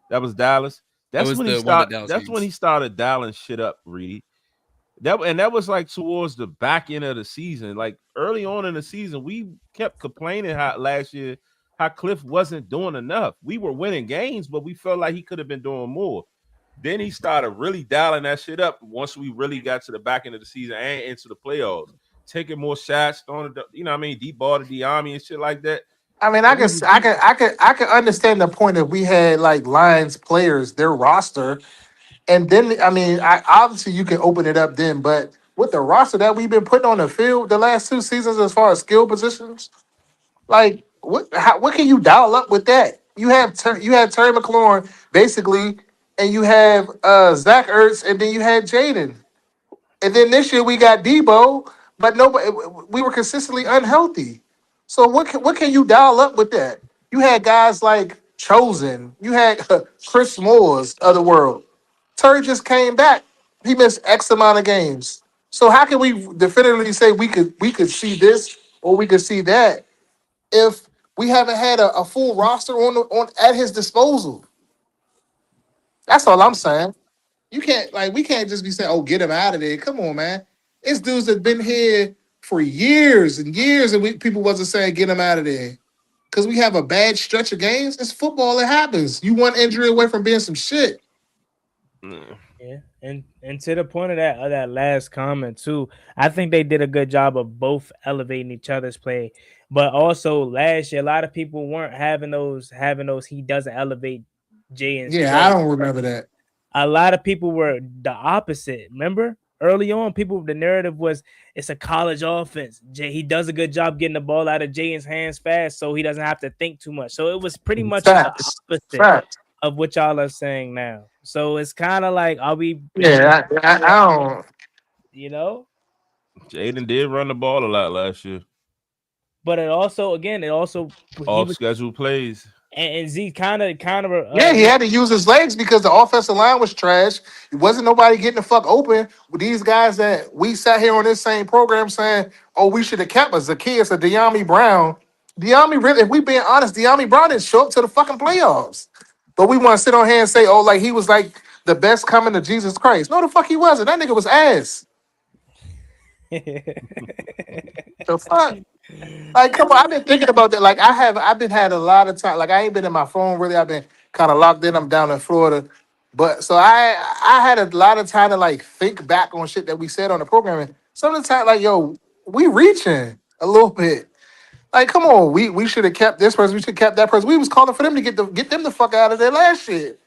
That was Dallas. That's was when the he one that started. Dallas That's when used. he started dialing shit up, Reedie. That was like towards the back end of the season. Like early on in the season, we kept complaining how last year how Kliff wasn't doing enough. We were winning games, but we felt like he could have been doing more. Then he started really dialing that shit up once we really got to the back end of the season and into the playoffs, taking more shots, throwing it, you know what I mean, deep ball to Diami and shit like that. I mean, I can understand the point if we had like Lions players, their roster, and then I mean, obviously you can open it up then, but with the roster that we've been putting on the field the last 2 seasons as far as skill positions, like what can you dial up with that? You had Terry McLaurin basically, and you have Zach Ertz, and then you had Jayden, and then this year we got Debo, but nobody. We were consistently unhealthy. So what can you dial up with that? You had guys like Chosen, you had Chris Moore's of the world. Terry just came back. He missed X amount of games. So how can we definitively say we could see this or we could see that if we haven't had a full roster on at his disposal? That's all I'm saying. You can't we can't just be saying, "Oh, get him out of there." Come on, man. It's dudes that been here for years and years, and people wasn't saying get him out of there because we have a bad stretch of games. It's football. It happens. You one injury away from being some shit. Mm. Yeah, and to the point of that last comment too, I think they did a good job of both elevating each other's play, but also last year a lot of people weren't having those. He doesn't elevate Jaden's Yeah, I play. don't remember that. A lot of people were the opposite. Remember early on, the narrative was it's a college offense. He does a good job getting the ball out of Jaden's hands fast, so he doesn't have to think too much. So it was pretty much the Facts. opposite Facts. of what y'all are saying now. So it's kind of like, are we? Yeah, I don't. You know, Jayden did run the ball a lot last year. but it also he Off was schedule plays. and Z kind of Yeah, he had to use his legs because the offensive line was trash. It wasn't nobody getting the fuck open. With these guys that we sat here on this same program saying, "Oh, we should have kept us." Zacchaeus or De'Ami Brown. De'Ami, really, if we being honest, De'Ami Brown didn't show up to the fucking playoffs. But we want to sit on here and say, "Oh, like he was like the best coming to Jesus Christ." No, the fuck he wasn't. That nigga was ass. The fuck. Like, come on, I've been thinking about that. Like, I've been had a lot of time. Like, I ain't been in my phone really. I've been kind of locked in. I'm down in Florida, but so I had a lot of time to like think back on shit that we said on the program. And some of the time, like, yo, we reaching a little bit. Like, come on, we should have kept this person. We should have kept that person. We was calling for them to get them the fuck out of there last year.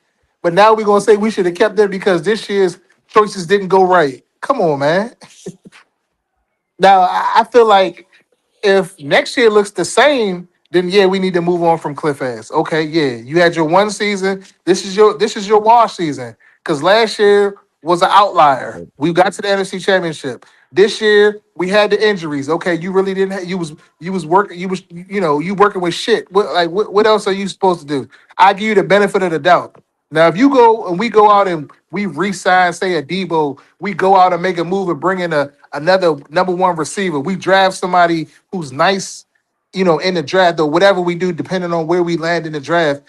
But now we're gonna say we should have kept them because this year's choices didn't go right. Come on, man. Now I feel like if next year looks the same, then yeah, we need to move on from Cliff ass. Okay, yeah, you had your one season. This is your wash season because last year was an outlier. We got to the NFC Championship. This year we had the injuries. Okay, you really didn't. You was working. You working with shit. What else are you supposed to do? I give you the benefit of the doubt. Now, if you go and we go out and we re-sign, say a Debo, we go out and make a move and bring in another number one receiver. We draft somebody who's nice, in the draft or whatever we do, depending on where we land in the draft,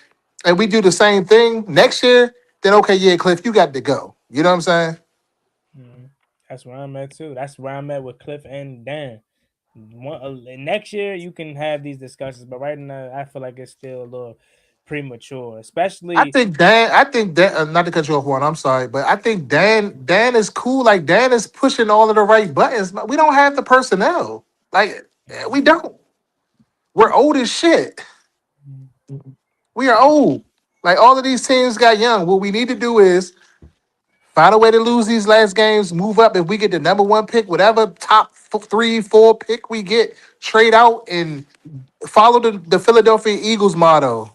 and we do the same thing next year. Then okay, yeah, Cliff, you got to go. You know what I'm saying? Mhm. That's where I'm at too. That's where I'm at with Cliff and Dan. Next year you can have these discussions, but right now I feel like it's still a little premature, I especially. think Dan. I think Dan. Not to cut you off, one. I'm sorry, but I think Dan is cool. Like Dan is pushing all of the right buttons. But we don't have the personnel. Like we don't. We're old as shit. We are old. Like all of these teams got young. What we need to do is find a way to lose these last games, move up. If we get the number one pick, whatever top 3, 4 pick we get, trade out and follow the Philadelphia Eagles motto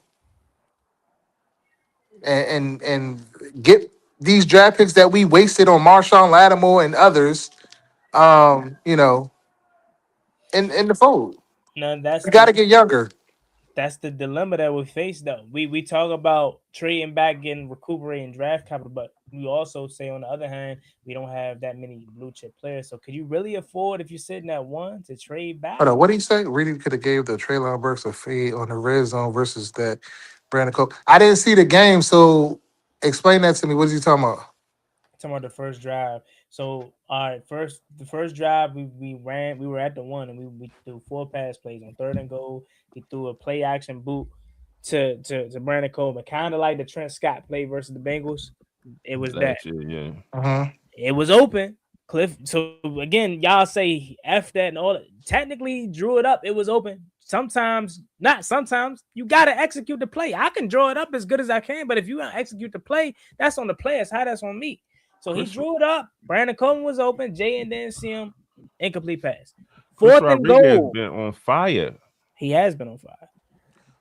and get these draft picks that we wasted on Marshawn Lattimore and others, in the fold. No, We got to get younger. that's the dilemma that we face though. We talk about trading back, getting recuperating draft capital, but we also say on the other hand, we don't have that many blue chip players. So could you really afford if you're sitting at one to trade back? Hold on, what did he say? Reedie could have gave the Traylon Burks a fade on the red zone versus that Brandon Cook. I didn't see the game, so explain that to me. What is he talking about? Talking about the first drive. So all right, the first drive we ran, we were at the one and we threw 4 pass plays on 3rd and goal. We threw a play action boot to Brandon Coleman, kind of like the Trent Scott play versus the Bengals. It was that. Last year, yeah. Uh-huh. It was open. Cliff. So again, y'all say F that and all that. Technically drew it up. It was open. Sometimes, not sometimes, you gotta execute the play. I can draw it up as good as I can, but if you don't execute the play, that's on the players. How that's on me. So he drew it up. Brandon Coleman was open. Jayden didn't see him. Incomplete pass. Chris 4th and Rodriguez goal. been on fire. He has been on fire.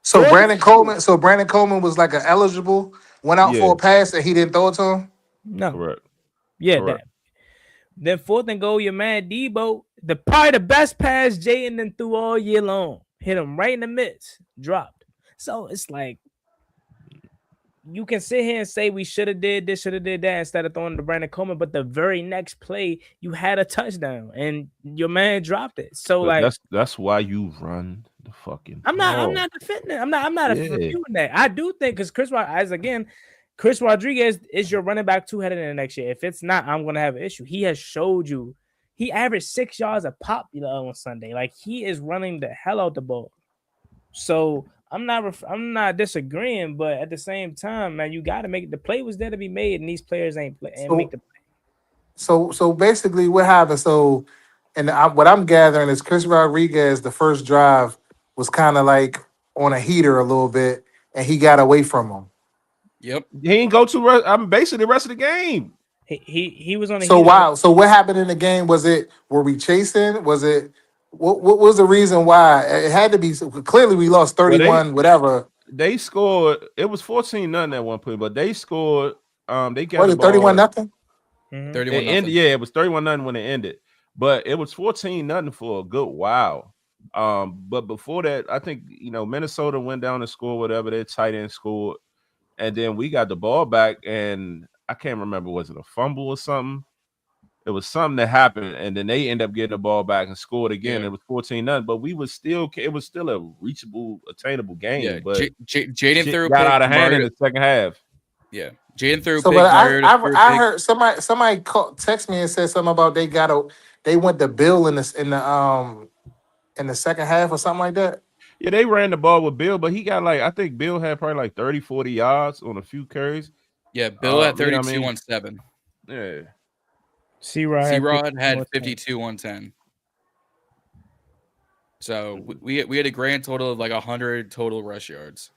So Fourth Brandon and Coleman. So Brandon Coleman was like an eligible. Went out Yeah. for a pass and he didn't throw it to him. No. Correct. Yeah, Correct. that. Then 4th and goal, your man Debo, probably the best pass Jayden then threw all year long. Hit him right in the midst, dropped. So it's like you can sit here and say we should have did this, should have did that instead of throwing to Brandon Coleman, but the very next play you had a touchdown and your man dropped it. So But like that's why you run the fucking. I'm ball. not defending it. I'm not Yeah. reviewing that. I do think because Chris Rock, as again, Chris Rodriguez is your running back 2 headed in the next year. If it's not, I'm gonna have an issue. He has showed you he averaged 6 yards a pop on Sunday. Like he is running the hell out the ball. So I'm not disagreeing, but at the same time, man, you got to make the play was there to be made, and these players ain't play and make the play. So basically, what happened? So, what I'm gathering is Chris Rodriguez, the first drive was kind of like on a heater a little bit, and he got away from him. Yep, he ain't go to. I'm basically the rest of the game. He was on a so heater. Wow. So what happened in the game? Were we chasing? Was it what was the reason why? It had to be clearly we lost 31, whatever. They scored. It was 14-0 at one point, but they scored. They got Was it 31-0? 31-0. Yeah, it was 31-0 when it ended, but it was 14-0 for a good while. But before that, I think Minnesota went down and scored whatever their tight end scored, and then we got the ball back, and I can't remember, was it a fumble or something? It was something that happened, and then they end up getting the ball back and scored again. Yeah. It was 14-0, but it was still a reachable, attainable game. Yeah, but Jayden threw got out of hand in the second half. Yeah, Jayden threw. So, but I heard somebody text me and said something about they went to Bill in the second half or something like that. Yeah, they ran the ball with Bill, but he got I think Bill had probably 30, 40 yards on a few carries. Yeah, Bill had 32 on 7. Yeah. C-Rod had 52 on 10. So we had a grand total of 100 total rush yards.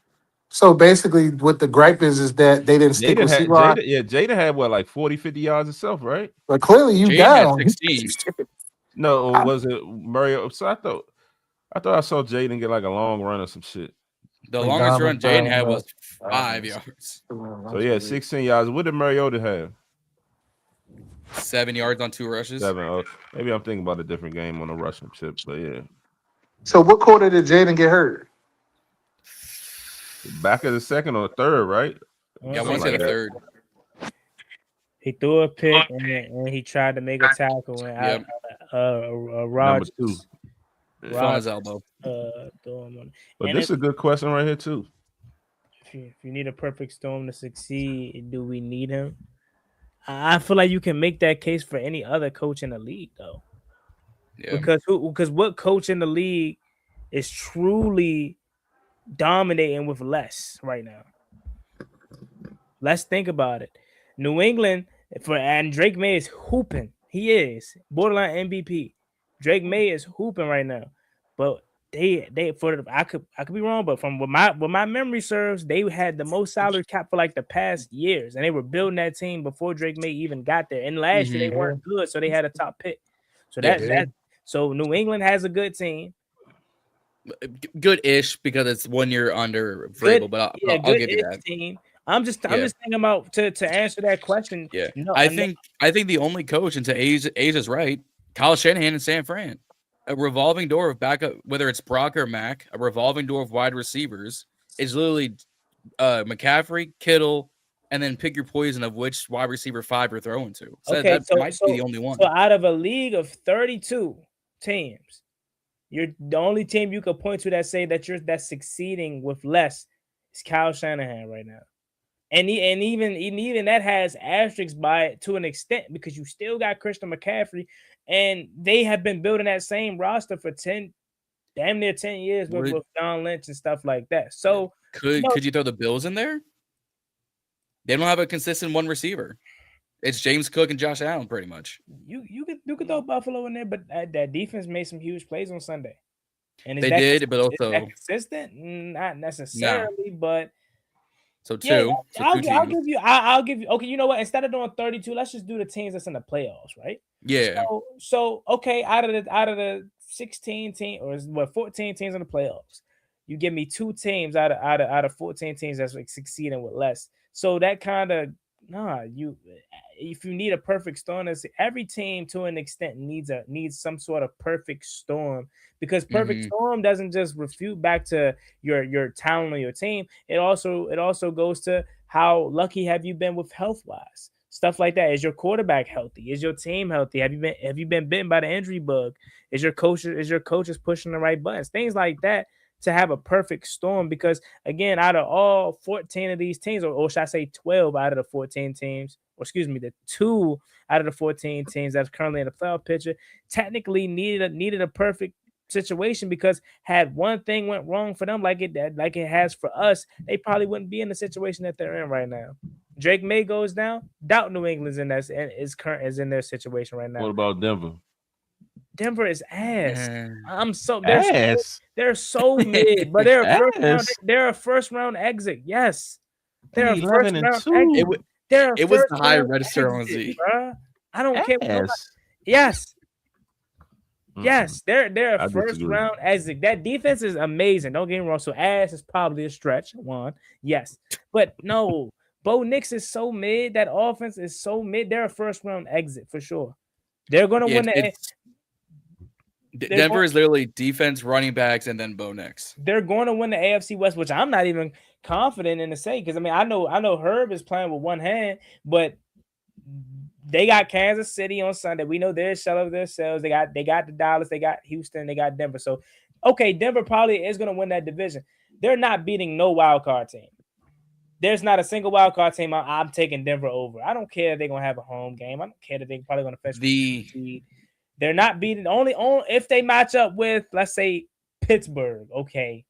So basically, what the gripe is that they didn't stick with C-Rod. Jayden had 40, 50 yards himself, right? But clearly you got 16. No, was it Mario? So I thought I saw Jayden get a long run or some shit. The longest run Jayden had was 5 yards. So yeah, 16 yards. What did Mariota have? 7 yards on 2 rushes. 7. Oh, maybe I'm thinking about a different game on the rushing chip, but yeah. So what quarter did Jayden get hurt? Back of the second or third, right? Yeah, I want to say the third. He threw a pick and he tried to make a tackle and Rogers on his elbow. But this is a good question right here too. If you need a perfect storm to succeed, do we need him? I feel like you can make that case for any other coach in the league, though. Yeah. Because what coach in the league is truly dominating with less right now? Let's think about it. New England and Drake May is hooping. He is borderline MVP. Drake May is hooping right now, but I could be wrong, but from what my memory serves, they had the most salary cap for the past years, and they were building that team before Drake May even got there. And last year they weren't good, so they had a top pick. So so New England has a good team, good-ish because it's 1 year under Vrabel, but I'll give you that. Team. I'm just thinking about to answer that question. Yeah, I think the only coach, and to Age is right, Kyle Shanahan in San Fran. A revolving door of backup, whether it's Brock or Mac, a revolving door of wide receivers is literally McCaffrey, Kittle, and then pick your poison of which wide receiver 5 you're throwing to. So that might be the only one. So out of a league of 32 teams, you're the only team you could point to that say that's succeeding with less is Kyle Shanahan right now. And even that has asterisks by it to an extent because you still got Christian McCaffrey. And they have been building that same roster for damn near 10 years with John Lynch and stuff like that. So could you throw the Bills in there? They don't have a consistent one receiver. It's James Cook and Josh Allen pretty much. You could throw Buffalo in there, but that defense made some huge plays on Sunday. And they did, but also is that consistent? Not necessarily, but. So two. I'll give you. Okay, you know what? Instead of doing 32, let's just do the teams that's in the playoffs, right? Yeah. So okay, out of the 16 teams or 14 teams in the playoffs, you give me 2 teams out of 14 teams that's succeeding with less. So that kind of if you need a perfect storm, every team to an extent needs some sort of perfect storm, because perfect storm doesn't just refute back to your talent on your team. It also goes to how lucky have you been with health wise, stuff like that. Is your quarterback healthy? Is your team healthy? Have you been bitten by the injury bug? Is your coaches pushing the right buttons? Things like that to have a perfect storm because, again, out of all 14 of these teams, or should I say 12 out of the 14 teams, or excuse me, the 2 out of the 14 teams that's currently in the playoff picture, technically needed a perfect situation because had one thing went wrong for them like it has for us, they probably wouldn't be in the situation that they're in right now. Drake May goes down, doubt New England's in that is in their situation right now. What about Denver? Denver is ass. Ass. They're so mid, but they're a first round exit. Yes, they're a first round exit. It was the high register on Z. Bruh. I don't care. Yes. Yes, they're a first round exit. That defense is amazing. Don't get me wrong. So ass is probably a stretch, Juan. Yes, but no, Bo Nix is so mid. That offense is so mid. They're a first round exit for sure. They're gonna win the. Denver is literally defense, running backs, and then Bo Nix. They're going to win the AFC West, which I'm not even confident in to say because I mean I know Herb is playing with one hand, but they got Kansas City on Sunday. We know they're a shell of themselves. They got the Dallas, they got Houston, they got Denver. So okay, Denver probably is going to win that division. They're not beating no wild card team. There's not a single wild card team I'm taking Denver over. I don't care if they're going to have a home game. I don't care that they're probably going to fetch the. They're not beating only if they match up with, let's say, Pittsburgh, okay.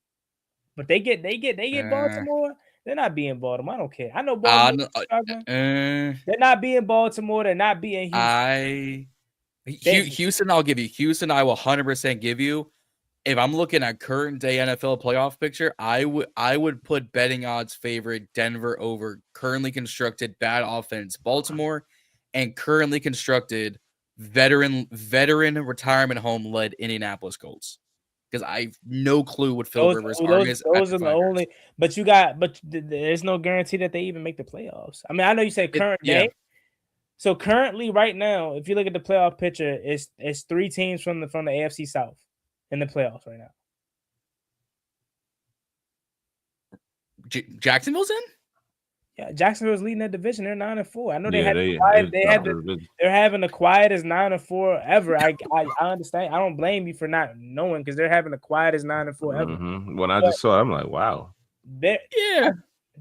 But they get Baltimore. They're not beating Baltimore. I don't care. I know Baltimore. They're not beating Baltimore. They're not beating Houston. Houston, I'll give you. Houston, I will 100% give you. If I'm looking at current day NFL playoff picture, I would put betting odds favorite Denver over currently constructed bad offense Baltimore and currently constructed veteran retirement home led Indianapolis Colts, because I have no clue what Phil Rivers is. Those are the only, but there's no guarantee that they even make the playoffs. I mean, I know you said current day. So currently, right now, if you look at the playoff picture, it's 3 teams from the AFC South in the playoffs right now. Jacksonville's in. Yeah, Jacksonville's leading that division. They're 9-4. I know they're having the quietest 9-4 ever. I understand. I don't blame you for not knowing because they're having the quietest 9-4 ever. Mm-hmm. When I just saw it, I'm like, wow.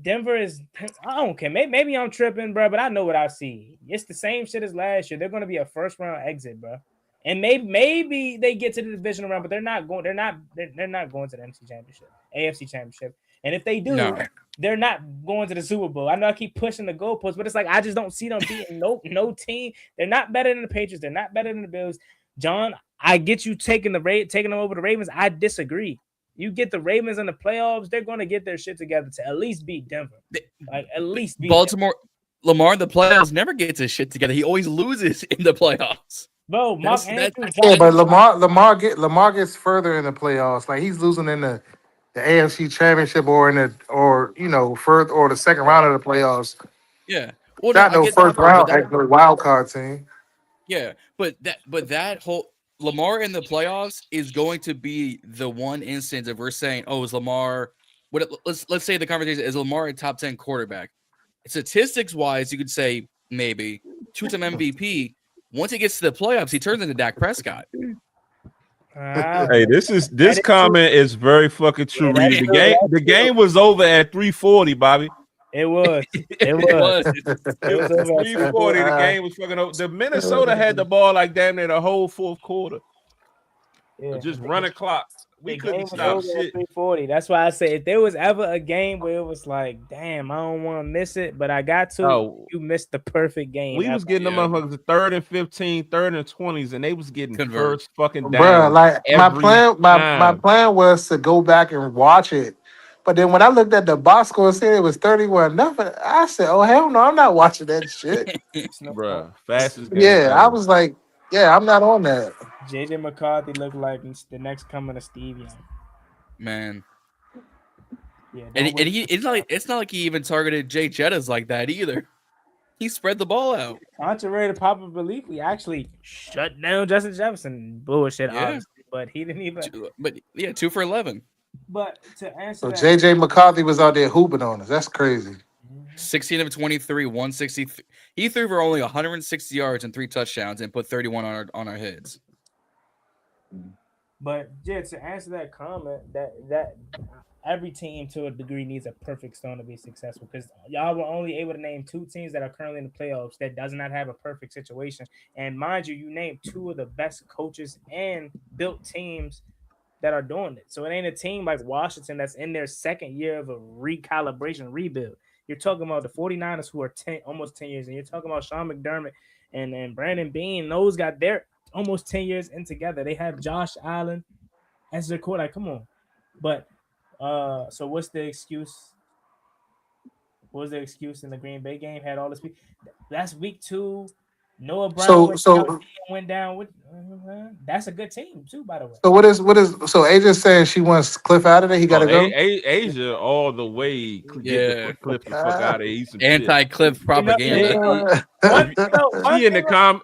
Denver is. I don't care. Maybe I'm tripping, bro, but I know what I see. It's the same shit as last year. They're going to be a first round exit, bro. And maybe they get to the divisional round, but they're not going to the NFC Championship, AFC Championship. And if they do, they're not going to the Super Bowl. I know I keep pushing the goalposts, but it's like I just don't see them beating no team. They're not better than the Patriots. They're not better than the Bills. John, I get you taking them over the Ravens. I disagree. You get the Ravens in the playoffs, they're going to get their shit together to at least beat Denver. Like at least beat Baltimore. Denver. Lamar in the playoffs never gets his shit together. He always loses in the playoffs. Bro, but Lamar gets further in the playoffs. Like he's losing in the AFC Championship or further or the second round of the playoffs. Yeah, well, not no first round, no wild card team. Yeah, but that whole Lamar in the playoffs is going to be the one instance if we're saying, oh, is Lamar? Let's say the conversation is Lamar a top 10 quarterback. Statistics wise, you could say maybe 2-time MVP. Once he gets to the playoffs, he turns into Dak Prescott. Hey, this comment is very fucking true. The game was over at 3:40, Bobby. It was. It was 3:40. The game was fucking over. The Minnesota had the ball like damn near the whole fourth quarter. Yeah, just running clock. We couldn't stop shit. 3:40. That's why I say if there was ever a game where it was like, damn, I don't want to miss it, but I got to. You missed the perfect game. We was getting them motherfuckers 3rd and 15, 3rd and 20s, and they was getting first fucking down. Bruh, like my plan was to go back and watch it. But then when I looked at the box score and said it was 31-0, I said, oh hell no, I'm not watching that shit. Bruh, fastest game. Yeah, I was like, yeah, I'm not on that. JJ McCarthy looked like the next coming of Steve Young. Man. Yeah, and it's not like he even targeted Jay Jettas like that either. He spread the ball out. Contrary to popular belief, we actually shut down Justin Jefferson. Bullshit, obviously, but he didn't even. But yeah, 2 for 11. But to answer, so JJ McCarthy was out there hooping on us. That's crazy. 16 of 23, 163. He threw for only 160 yards and 3 touchdowns and put 31 on our heads. But yeah, to answer that comment, that every team to a degree needs a perfect storm to be successful. Because y'all were only able to name 2 teams that are currently in the playoffs that does not have a perfect situation. And mind you, you named 2 of the best coaches and built teams that are doing it. So it ain't a team like Washington that's in their second year of a recalibration rebuild. You're talking about the 49ers who are almost 10 years, and you're talking about Sean McDermott and Brandon Beane. Those got their almost 10 years in together. They have Josh Allen as their quarterback. Come on. But so what's the excuse? What was the excuse in the Green Bay game? Had all this that's week 2. Noah Brown went down with that's a good team too, by the way. So so Asia's saying she wants Kliff out of there. He got to go. Asia all the way. Get Kliff the fuck out of here. Anti-Kliff propaganda.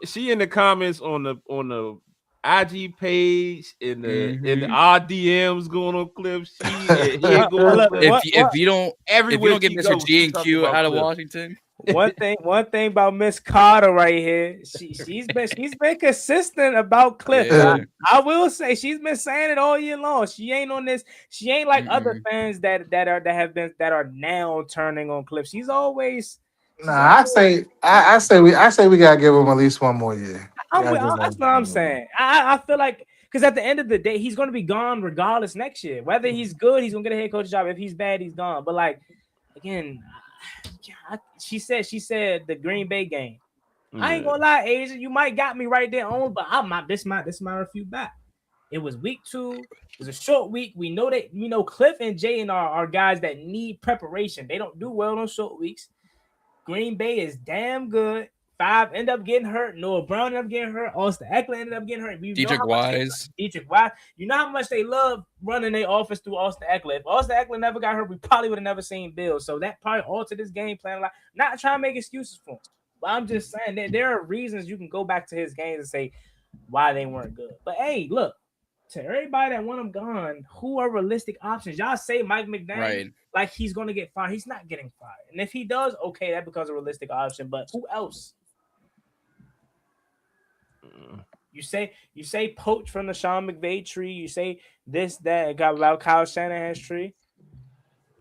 She in the comments on the IG page in the our DMs going on Kliff. If you don't get Mr. G and Q out of Washington. One thing about Miss Carter right here, she's been consistent about Kliff. Yeah. I will say she's been saying it all year long. She ain't on this. She ain't like other fans that are now turning on Kliff. She's always. I say we gotta give him at least one more year. That's what I'm saying. I feel like because at the end of the day, he's going to be gone regardless next year. Whether he's good, he's going to get a head coach job. If he's bad, he's gone. But like again. She said the Green Bay game. I ain't gonna lie, Asia, you might got me right there on, but this my refute back. It was week 2. It was a short week. We know Kliff and Jayden are guys that need preparation. They don't do well on short weeks. Green Bay is damn good. 5 end up getting hurt. Noah Brown ended up getting hurt. Austin Eckler ended up getting hurt. Dietrich Wise. You know how much they love running their offense through Austin Eckler. If Austin Eckler never got hurt, we probably would have never seen Bill. So that probably altered this game plan a lot. Not trying to make excuses for him. But I'm just saying that there are reasons you can go back to his games and say why they weren't good. But hey, look, to everybody that want him gone, who are realistic options? Y'all say Mike McDaniel like he's going to get fired. He's not getting fired. And if he does, okay, that becomes a realistic option. But who else? You say poach from the Sean McVay tree. You say this, that, got about Kyle Shanahan's tree.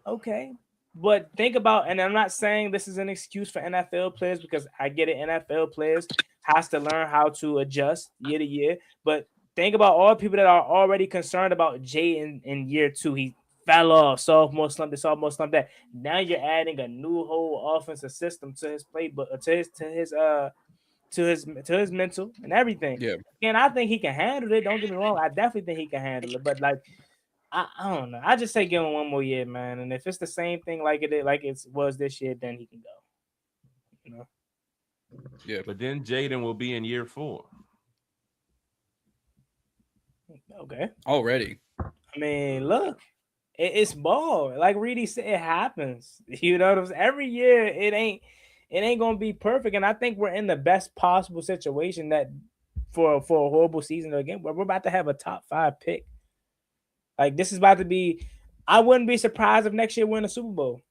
Okay. But think about, and I'm not saying this is an excuse for NFL players because I get it. NFL players has to learn how to adjust year to year. But think about all the people that are already concerned about Jay in year 2. He fell off, sophomore slump this, sophomore slump that. Now you're adding a new whole offensive system to his playbook, to his mental and everything. Yeah. And I think he can handle it. Don't get me wrong. I definitely think he can handle it. But like, I don't know. I just say give him one more year, man. And if it's the same thing like it was this year, then he can go. You know. Yeah, but then Jayden will be in year 4. Okay. Already. I mean, look, it's ball. Like Reedie said, it happens. You know what I'm saying? Every year, it ain't gonna be perfect, and I think we're in the best possible situation that for a horrible season again. We're about to have a top 5 pick. Like this is about to be. I wouldn't be surprised if next year we're in a Super Bowl.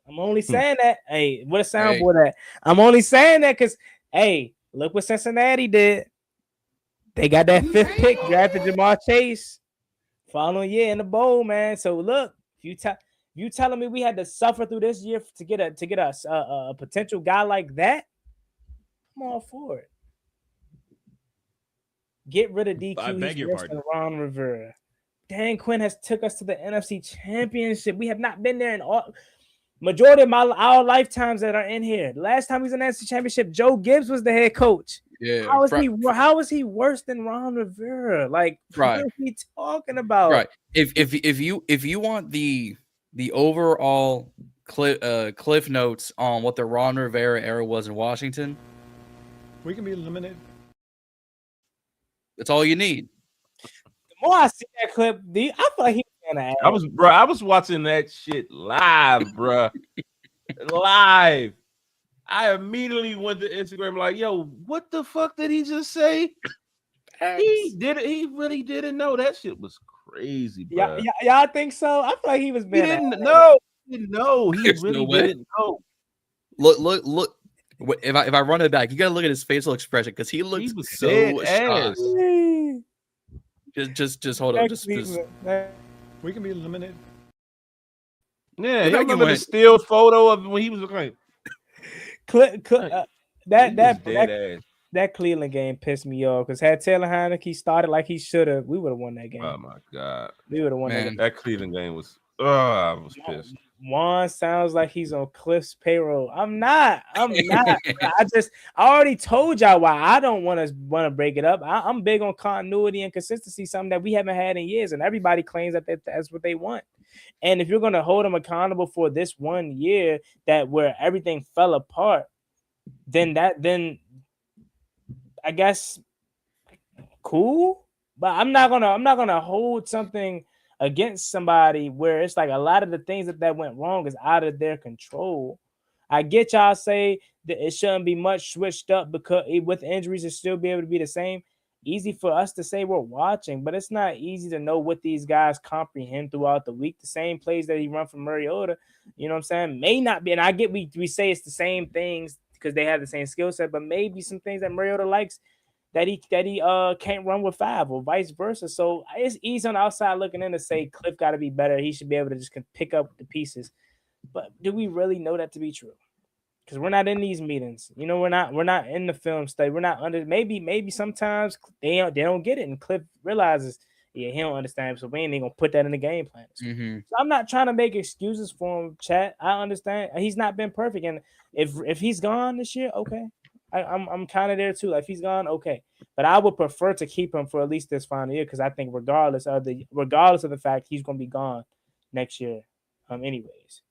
I'm only saying that. Hey, what a soundboard at? I'm only saying that because hey, look what Cincinnati did. They got that 5th pick, drafted Jamar Chase following year in the bowl, man. So look, you telling me we had to suffer through this year to get a potential guy like that? I'm all for it. Get rid of DQ. He's worse than Ron Rivera. Dan Quinn has took us to the NFC Championship. We have not been there in all majority of our lifetimes that are in here. The last time he was in the NFC Championship, Joe Gibbs was the head coach. Yeah. How is he worse than Ron Rivera? Like, what are we talking about? Right. If you want the overall Kliff notes on what the Ron Rivera era was in Washington, we can be eliminated. That's all you need. The more I see that clip, I feel like he's gonna. I was watching that shit live, bro. Live. I immediately went to Instagram like, yo, what the fuck did he just say? He did it. He really didn't know. That shit was crazy, bro. Y'all think so? I feel like he was being. He didn't know. He didn't know. He really didn't know. Look. If I run it back, you gotta look at his facial expression because he looks so shocked. Just hold on. Just We can be limited. Yeah, Look he back and remember the went. still photo of when he was like, that Cleveland game pissed me off because had Taylor Heineke started like he should have, we would have won that game. oh my god, We would have won that game. that Cleveland game was. I was pissed. Juan sounds like he's on Kliff's payroll. I'm not. I already told y'all why I don't want to break it up. I'm big on continuity and consistency, something that we haven't had in years, and everybody claims that that's what they want. And if you're going to hold them accountable for this 1 year where everything fell apart, then I guess cool. But I'm not gonna hold something against somebody where it's like a lot of the things that went wrong is out of their control. I get y'all say that it shouldn't be much switched up because with injuries it still be able to be the same. Easy for us to say we're watching, but it's not easy to know what these guys comprehend throughout the week. The same plays that he run from Mariota, you know what I'm saying, may not be. And I get we say it's the same things because they have the same skill set, but maybe some things that Mariota likes that he can't run with 5 or vice versa. So it's easy on the outside looking in to say Kliff got to be better. He should be able to just pick up the pieces. But do we really know that to be true? Because we're not in these meetings. You know, we're not in the film study. We're not under. Maybe sometimes they don't get it, and Kliff realizes, yeah, he don't understand. So we ain't even gonna put that in the game plan. So I'm not trying to make excuses for him, chat. I understand he's not been perfect, and if he's gone this year, okay. I'm kind of there too. Like if he's gone, okay. But I would prefer to keep him for at least this final year because I think regardless of the fact he's gonna be gone next year, anyways.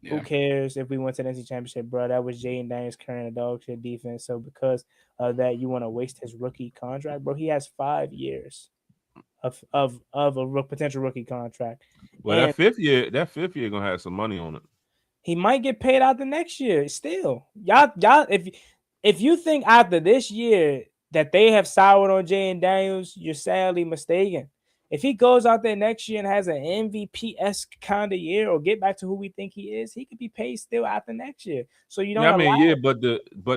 Yeah. Who cares if we went to the NC Championship, bro? That was Jayden Daniels carrying a dog shit defense. So because of that, you want to waste his rookie contract, bro? He has 5 years of a potential rookie contract. Well, and that fifth year gonna have some money on it. He might get paid out the next year. Still, y'all, if you think after this year that they have soured on Jayden Daniels, you're sadly mistaken. If he goes out there next year and has an MVP-esque kind of year or get back to who we think he is, he could be paid still after next year. So you don't. Yeah, I mean, but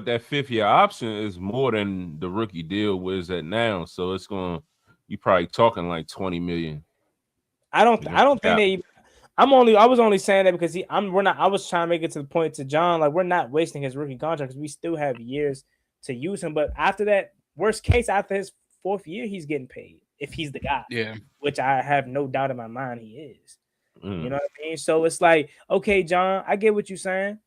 that 5th year option is more than the rookie deal was at now. So it's you probably talking like $20 million. I don't think they. I was only saying that because I was trying to make it to the point to John, like we're not wasting his rookie contract because we still have years to use him. But after that, worst case, after his 4th year, he's getting paid if he's the guy. Yeah. Which I have no doubt in my mind he is. You know what I mean? So it's like, okay, John, I get what you're saying.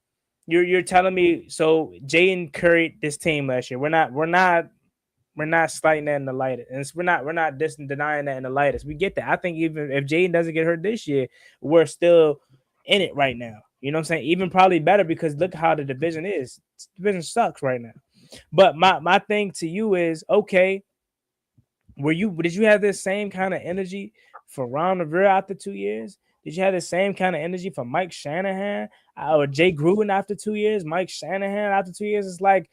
You're telling me so Jayden carried this team last year. We're not slighting that in the lightest, and we're not denying that in the lightest. We get that. I think even if Jayden doesn't get hurt this year, we're still in it right now. You know what I'm saying? Even probably better because look how the division is. The division sucks right now. But my thing to you is, okay, did you have this same kind of energy for Ron Rivera after 2 years? Did you have the same kind of energy for Mike Shanahan or Jay Gruden after 2 years? Mike Shanahan after 2 years? It's like,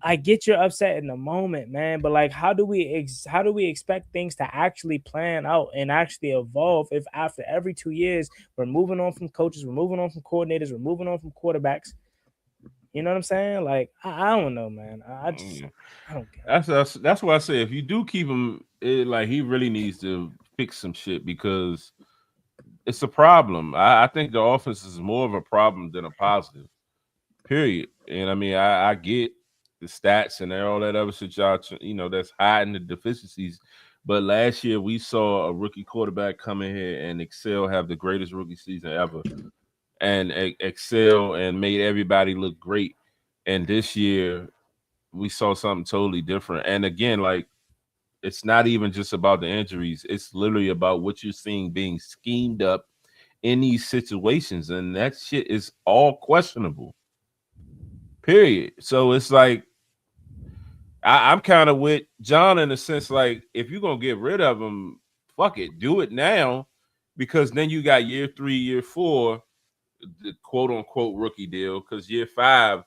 I get you're upset in the moment, man, but like, how do we expect things to actually plan out and actually evolve if after every 2 years we're moving on from coaches, we're moving on from coordinators, we're moving on from quarterbacks? You know what I'm saying? Like, I don't know, man. I don't care. That's why I say if you do keep him, like he really needs to fix some shit because it's a problem. I think the offense is more of a problem than a positive. Period. And I mean, I get the stats and all that other shit, y'all, that's hiding the deficiencies. But last year we saw a rookie quarterback come in here and excel, have the greatest rookie season ever, and excel and made everybody look great. And this year we saw something totally different. And again, like it's not even just about the injuries; it's literally about what you're seeing being schemed up in these situations, and that shit is all questionable. Period. So it's like I'm kind of with John in the sense, like, if you're gonna get rid of him, fuck it, do it now, because then you got year 3, year 4, the quote unquote rookie deal, because year 5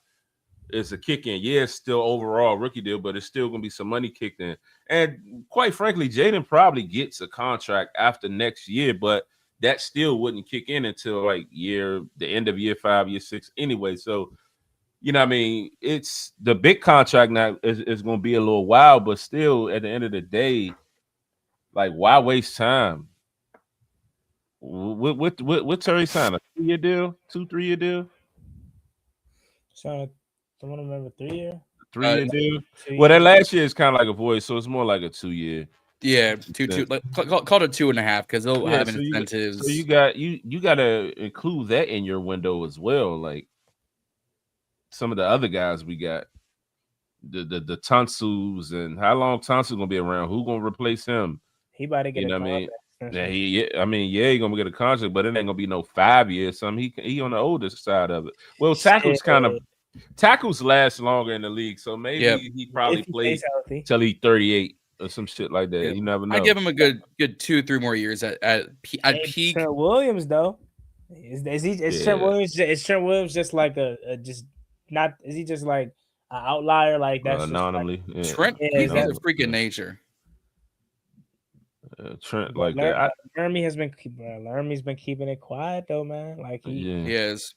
is a kick in. Yeah, it's still overall rookie deal, but it's still gonna be some money kicked in. And quite frankly, Jayden probably gets a contract after next year, but that still wouldn't kick in until like the end of year 5, year 6 anyway. So you know what I mean? It's the big contract now is going to be a little wild, but still at the end of the day, Like, why waste time? What Terry signed? A 3-year deal? 2-3-year deal? So I want to remember 3 year. 3-year deal? 2 Well, that years. last year is kind of like a voice, so it's more like a 2-year. Yeah, two. Like, call it 2.5 because they'll have incentives. So you got to include that in your window as well. Like some of the other guys we got, the Tonsils, and how long Tonsil gonna be around? Who gonna replace him? He about to get You know a what I mean? contract. Yeah, he gonna get a contract, but it ain't gonna be no 5 years. Something he on the oldest side of it. Well, tackles last longer in the league, so maybe he probably plays till he's 38 or some shit like that. Yeah. You never know. I give him a good 2-3 more years at peak. Trent Williams though, is Trent Williams? Is Trent Williams just like a just not? Is he just like an outlier? Like that's anonymously. Like, Trent, he's a freak of nature. Trent like that. Laramie's been keeping it quiet though, man. Like he is.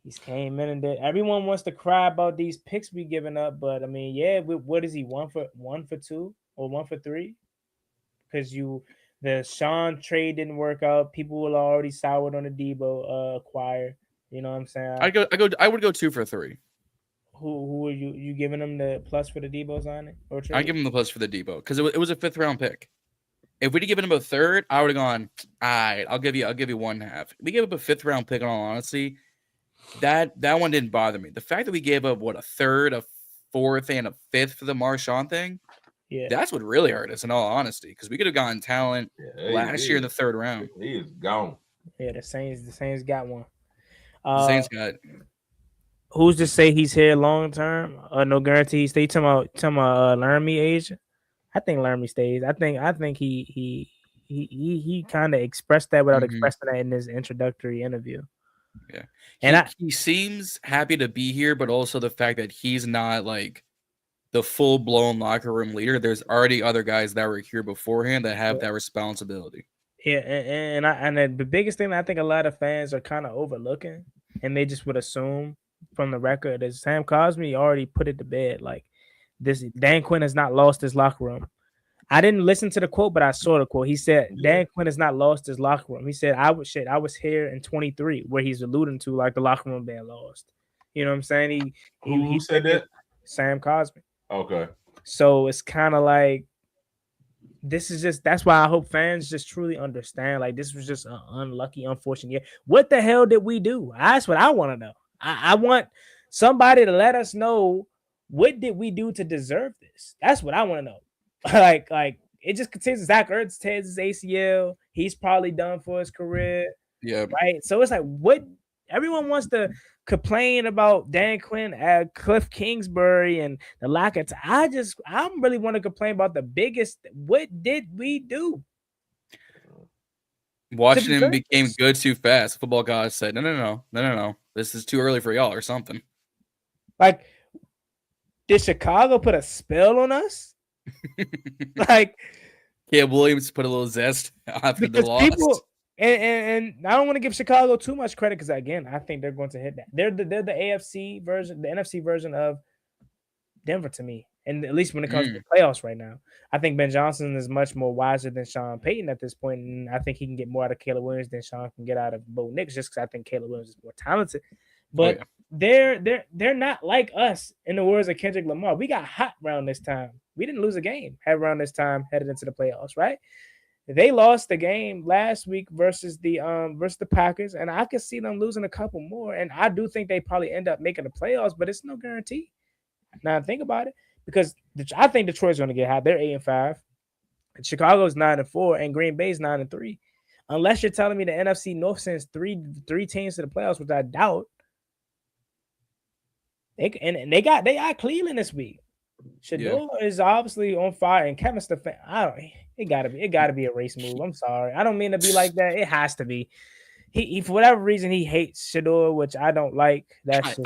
He's came in and did. Everyone wants to cry about these picks we giving up, but I mean, what is he 1 for 2 or 1 for 3? Because the Sean trade didn't work out. People were already soured on the Debo acquire. You know what I'm saying? I would go 2 for 3. Who are you giving them the plus for the Debo signing or trade? I give him the plus for the Debo because it was a 5th round pick. If we'd have given him a 3rd, I would have gone, all right, I'll give you 1.5. We gave up a 5th round pick, in all honesty. That one didn't bother me. The fact that we gave up a 3rd, a 4th, and a 5th for the Marshawn thing, that's what really hurt us, in all honesty, because we could have gotten talent last year in the 3rd round. He is gone. Yeah, the Saints got one. The Saints got. Who's to say he's here long term? No guarantee he stays. Talking about Laramie age. I think Laramie stays. I think he kind of expressed that without expressing that in his introductory interview. Yeah, and he seems happy to be here, but also the fact that he's not like the full-blown locker room leader. There's already other guys that were here beforehand that have that responsibility. Yeah, and the biggest thing that I think a lot of fans are kind of overlooking, and they just would assume from the record, is Sam Cosmi already put it to bed. Like this, Dan Quinn has not lost his locker room. I didn't listen to the quote, but I saw the quote. He said Dan Quinn has not lost his locker room. He said, I was here in 23, where he's alluding to like the locker room being lost. You know what I'm saying? Who said that? Sam Cosmi. Okay. So it's kind of like that's why I hope fans just truly understand. Like this was just an unlucky, unfortunate year. What the hell did we do? That's what I want to know. I want somebody to let us know, what did we do to deserve this? That's what I want to know. like it just continues. Zach Ertz tears his ACL. He's probably done for his career. Yeah. Right. So it's like, what everyone wants to complain about Dan Quinn, Kliff Kingsbury, and the lack of I really want to complain about the biggest. What did we do? Washington became good too fast. Football guys said, no. This is too early for y'all or something. Like, did Chicago put a spell on us? Like, Williams put a little zest after the loss. And I don't want to give Chicago too much credit because, again, I think they're going to hit that. They're the AFC version, the NFC version of Denver to me. And at least when it comes to the playoffs right now, I think Ben Johnson is much more wiser than Sean Payton at this point, and I think he can get more out of Caleb Williams than Sean can get out of Bo Nix, just because I think Caleb Williams is more talented. But they're not like us, in the words of Kendrick Lamar. We got hot around this time. We didn't lose a game around this time headed into the playoffs, right? They lost the game last week versus the Packers, and I could see them losing a couple more. And I do think they probably end up making the playoffs, but it's no guarantee. Now think about it, because I think Detroit's going to get hot. They're 8-5. Chicago's 9-4, and Green Bay's 9-3. Unless you're telling me the NFC North sends three teams to the playoffs, which I doubt. They got Cleveland this week. Shador is obviously on fire, and Kevin Stefanski. It gotta be a race move. I'm sorry, I don't mean to be like that. It has to be. He for whatever reason he hates Shador, which I don't like.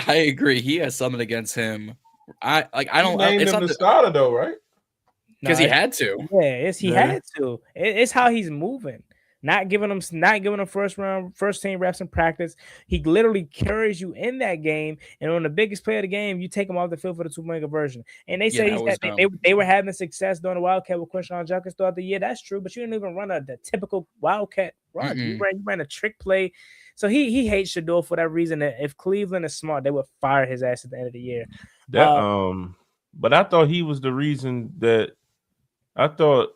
I agree. He has something against him. I don't. Named him the starter though, right? Because he had to. Yeah, he had to. It's how he's moving. not giving them first team reps in practice. He literally carries you in that game, and on the biggest play of the game, you take him off the field for the 2-point conversion. And they say they were having success doing the Wildcat with Quinshon Judkins throughout the year. That's true, but you didn't even run the typical Wildcat run. You ran a trick play. So he hates Shedeur for that reason. That if Cleveland is smart, they would fire his ass at the end of the year. But I thought he was the reason that I thought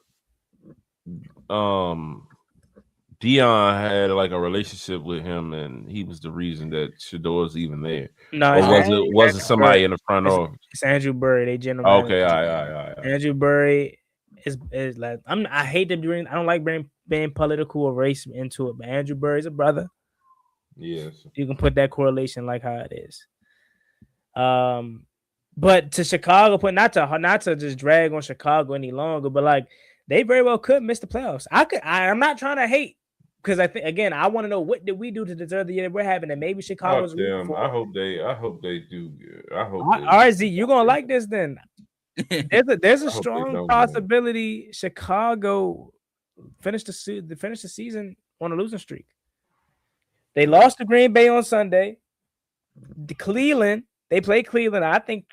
Dion had like a relationship with him, and he was the reason that Shedeur's even there. No, or was it somebody in the front office? It's Andrew Burry, they general manager. Okay, all right. Andrew Burry is like I hate to bring. I don't like being political or race into it, but Andrew Burry's a brother. Yes, you can put that correlation like how it is. But to Chicago, not to just drag on Chicago any longer, but like they very well could miss the playoffs. I'm not trying to hate because I think again I want to know what did we do to deserve the year we're having, and maybe Chicago's. I hope they do good. I hope. All right, Z, you're gonna like this then. There's a strong possibility Chicago finish the season on a losing streak. They lost to Green Bay on Sunday. Cleveland. They play Cleveland. I think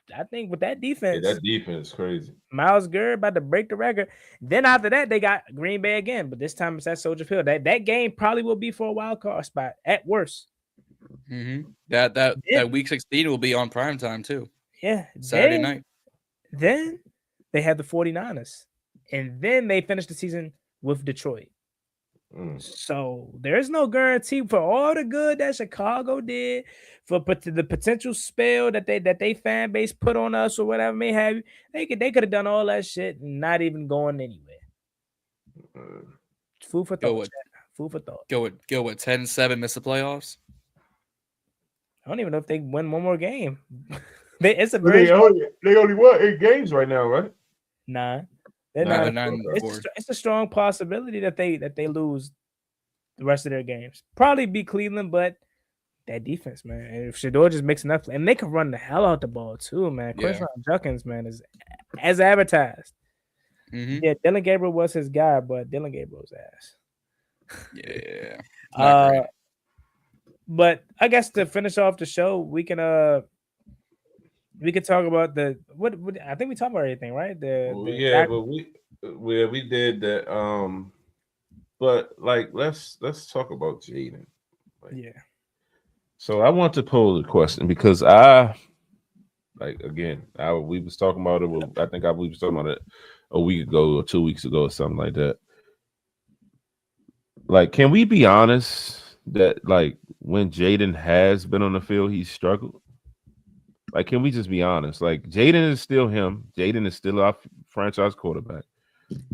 with that defense. Yeah, that defense is crazy. Myles Garrett about to break the record. Then after that, they got Green Bay again, but this time it's at Soldier Field. That game probably will be for a wild card spot at worst. Mm-hmm. That week 16 will be on prime time too. Yeah, Saturday night. Then they have the 49ers, and then they finish the season with Detroit. So there's no guarantee for all the good that Chicago did, for the potential spell that they fan base put on us or whatever may have you. They could have done all that shit and not even going anywhere. Food for thought. Food for thought. Go with 10-7, miss the playoffs. I don't even know if they win one more game. They only won 8 games right now, right? 9. It's a strong possibility that they lose the rest of their games. Probably beat Cleveland, but that defense, man. And if Shedeur just mixing up, and they can run the hell out the ball too, man. Quinshon Judkins, man, is as advertised. Mm-hmm. Yeah, Dylan Gabriel was his guy, but Dylan Gabriel's ass. Yeah. But I guess to finish off the show, we can talk about what I think we talked about everything, right? But we did that. But like let's talk about Jayden. So I want to pose a question because we was talking about it. We was talking about it a week ago or 2 weeks ago or something like that. Like, can we be honest that like when Jayden has been on the field, he's struggled? Like, can we just be honest? Like, Jayden is still him. Jayden is still our franchise quarterback.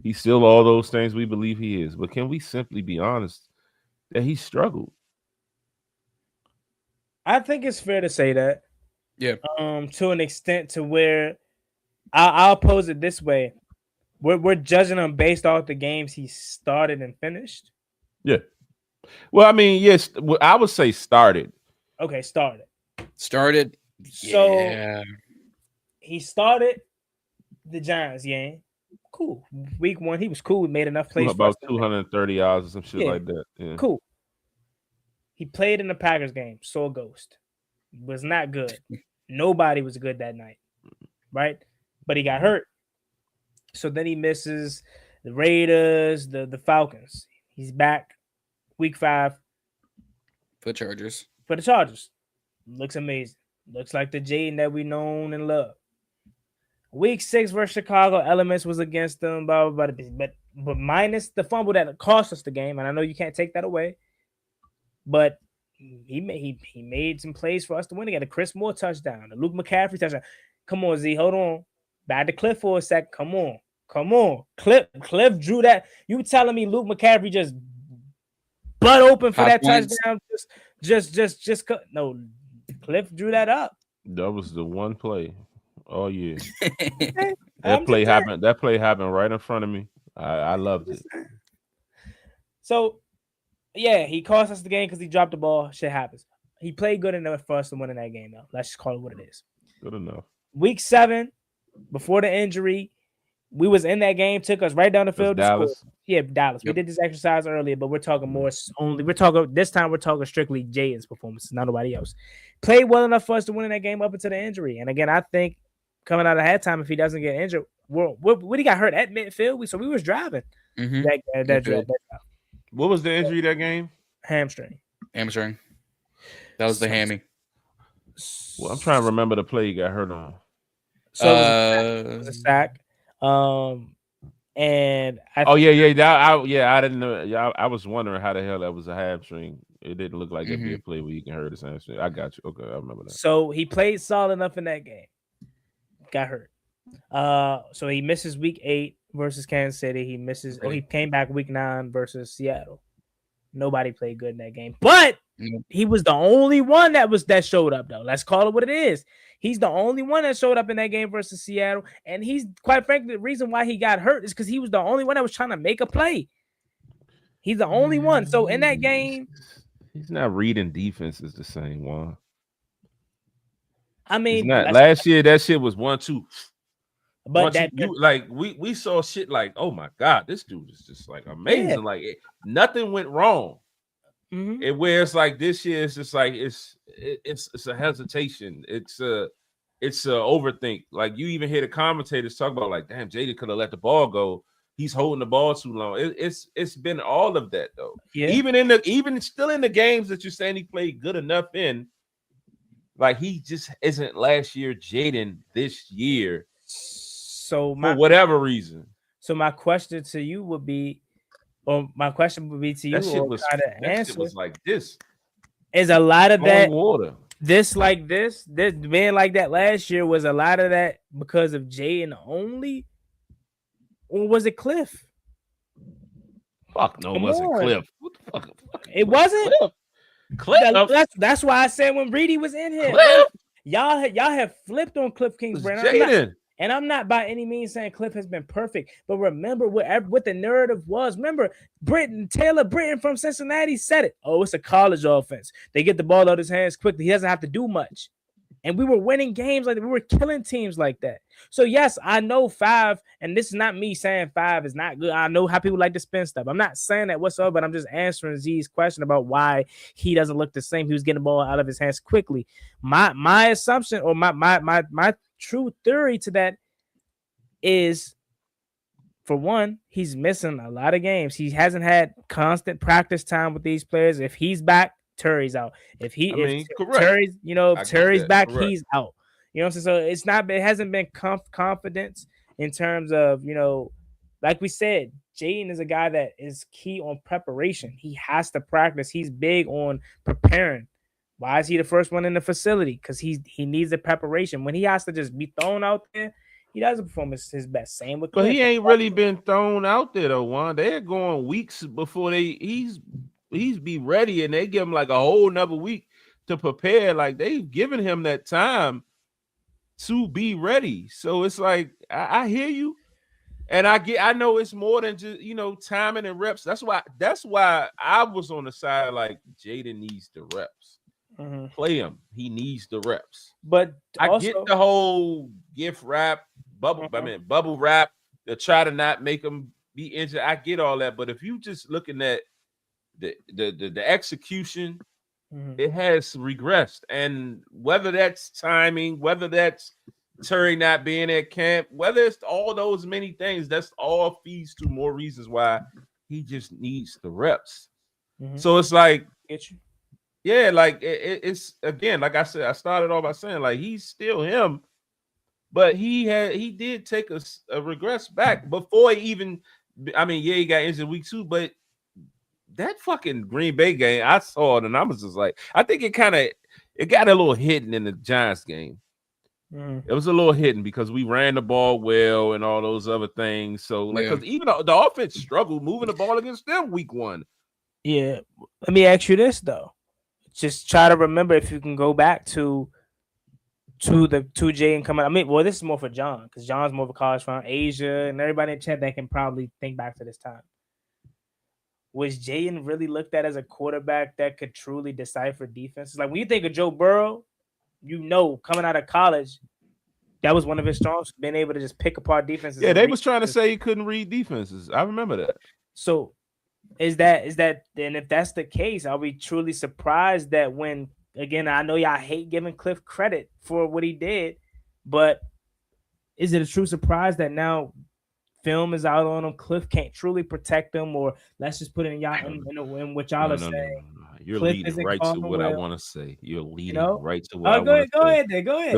He's still all those things we believe he is. But can we simply be honest that he struggled? I think it's fair to say that. Yeah. To an extent to where I'll pose it this way. We're judging him based off the games he started and finished. Yeah. Well, I mean, yes, I would say started. Okay, started. So he started the Giants game. Cool. Week 1, he was cool. He made enough plays. About 230 yards or some shit like that. Yeah. Cool. He played in the Packers game. Saw a ghost. Was not good. Nobody was good that night. Right? But he got hurt. So then he misses the Raiders, the Falcons. He's back week 5. For the Chargers. Looks amazing. Looks like the Jayden that we known and love. Week 6 versus Chicago, elements was against them, blah, blah, blah, but minus the fumble that cost us the game, and I know you can't take that away. But he made some plays for us to win. He got a Chris Moore touchdown, a Luke McCaffrey touchdown. Come on, Z, hold on. Back to Kliff for a sec. Come on. Kliff drew that. You telling me Luke McCaffrey just butt open for that touchdown? No. Kliff drew that up. That was the one play all year. That play happened right in front of me. I loved it. So, yeah, he cost us the game because he dropped the ball. Shit happens. He played good enough for us to win in that game, though. Let's just call it what it is. Good enough. Week 7, before the injury, we was in that game. Took us right down the field. Yeah, Dallas. We Yep. did this exercise earlier, but we're talking more only. We're talking this time. We're talking strictly Jayden's performance, not nobody else. Played well enough for us to win in that game up until the injury. And again, I think coming out of halftime, if he doesn't get injured, what he got hurt at midfield. So we was driving Mhm. that What was the injury that game? hamstring. Hamstring. That was the hammy. Well, I'm trying to remember the play he got hurt on. So it was a sack. And I didn't know. Yeah, I was wondering how the hell that was a hamstring. It didn't look like it'd be a play where you can hurt his hamstring. I got you. Okay, I remember that. So he played solid enough in that game. Got hurt. So he misses week 8 versus Kansas City. He misses. Oh, he came back week 9 versus Seattle. Nobody played good in that game, but he was the only one that showed up though. Let's call it what it is. He's the only one that showed up in that game versus Seattle, and he's quite frankly the reason why he got hurt is because he was the only one that was trying to make a play. He's the only one. So in that game, he's not reading defenses the same one. I mean, last year that shit was 1-2. But we saw shit like, oh my god, this dude is just like amazing. Yeah. Like nothing went wrong. Mm-hmm. And where it's like this year, it's just like it's a hesitation. It's a overthink. Like you even hear the commentators talk about like, damn, Jayden could have let the ball go. He's holding the ball too long. It's been all of that though. Yeah. Even still in the games that you're saying he played good enough in, like he just isn't last year Jayden this year. So for whatever reason. So my question to you would be, or my question would be to you, that shit answer was like this. Is a lot of that water. This being like that last year was a lot of that because of Jayden only, or was it Kliff? Fuck no, it wasn't Kliff. What the fuck? It wasn't Kliff. That's why I said when Reedie was in here, Kliff? y'all have flipped on Kliff Kingsbury. And I'm not by any means saying Kliff has been perfect, but remember what the narrative was. Remember, Taylor Britton from Cincinnati said it. Oh, it's a college offense. They get the ball out of his hands quickly. He doesn't have to do much. And we were winning games like that. We were killing teams like that. So, yes, I know 5, and this is not me saying 5 is not good. I know how people like to spin stuff. I'm not saying that whatsoever, but I'm just answering Z's question about why he doesn't look the same. He was getting the ball out of his hands quickly. My assumption or my true theory to that is, for one, he's missing a lot of games. He hasn't had constant practice time with these players. If he's back, Terry's out. If Terry's, Terry's back, correct. He's out. You know what I'm saying? So it hasn't been confidence in terms of, like we said, Jayden is a guy that is key on preparation. He has to practice. He's big on preparing. Why is he the first one in the facility? Because he needs the preparation. When he has to just be thrown out there, he doesn't perform his best. Same with Kliff. But he ain't really been thrown out there though, Juan. They're going weeks before he's be ready, and they give him like a whole nother week to prepare. Like they've given him that time to be ready. So it's like I hear you, and I know it's more than just timing and reps. That's why I was on the side like Jayden needs the reps. Mm-hmm. Play him. He needs the reps. But I get the whole gift wrap, bubble wrap to try to not make him be injured. I get all that, but if you just looking at the execution, it has regressed. And whether that's timing, whether that's Terry not being at camp, whether it's all those many things, that's all feeds to more reasons why he just needs the reps. Mm-hmm. So it's like, get you. Yeah, like it's again, like I said, I started off by saying like he's still him, but he did take a regress back before he even. I mean, yeah, he got injured week 2, but that fucking Green Bay game, I saw it and I was just like, I think it got a little hidden in the Giants game. It was a little hidden because we ran the ball well and all those other things. So like, because even the offense struggled moving the ball against them week 1. Yeah, let me ask you this though. Just try to remember if you can go back to Jayden coming. I mean, well, this is more for John because John's more of a college fan, Asia, and everybody in the chat that can probably think back to this time. Was Jayden really looked at as a quarterback that could truly decipher defenses? Like when you think of Joe Burrow, coming out of college, that was one of his strengths, being able to just pick apart defenses. Yeah, they was trying to say he couldn't read defenses. I remember that. So is that then if that's the case, are we truly surprised that when again I know y'all hate giving Kliff credit for what he did, but is it a true surprise that now film is out on him? Kliff can't truly protect him, or let's just put it in y'all in what y'all No, are no, no, saying. no. You're Kliff leading isn't right to calling what I well, want to say. You're you leading know. right to what I Go want ahead, to go say. ahead, then go ahead.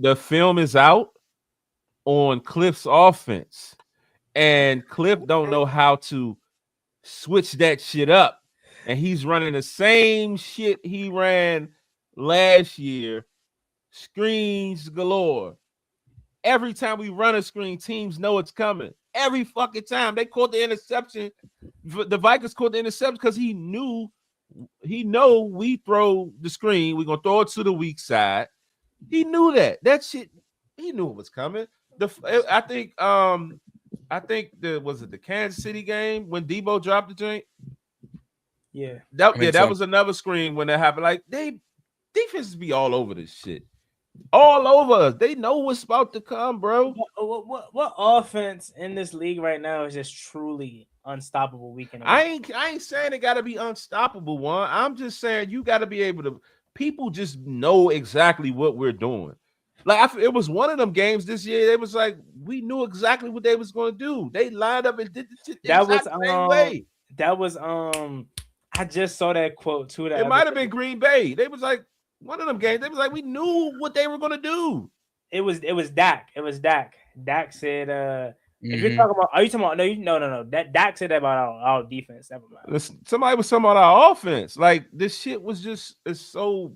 The film is out on Kliff's offense, and Kliff don't know how to switch that shit up, and he's running the same shit he ran last year. Screens galore. Every time we run a screen, teams know it's coming. Every fucking time they caught the interception, the Vikings caught the interception because he know we throw the screen. We're gonna throw it to the weak side. He knew that shit. He knew it was coming. I think was it the Kansas City game when Debo dropped the joint? Yeah, That was another screen when that happened. Like defenses be all over this shit. All over us. They know what's about to come, bro. What offense in this league right now is just truly unstoppable week in a week? I ain't saying it gotta be unstoppable, one. I'm just saying you gotta be able to. People just know exactly what we're doing. Like it was one of them games this year. It was like we knew exactly what they was going to do. They lined up and did the shit the same way. That was I just saw that quote too. It might have been Green Bay. They was like one of them games. They was like we knew what they were going to do. It was Dak. It was Dak. Dak said, if you're talking about, are you talking about? No. That Dak said that about our defense. Never mind. Listen, somebody was talking about our offense. Like this shit was it's so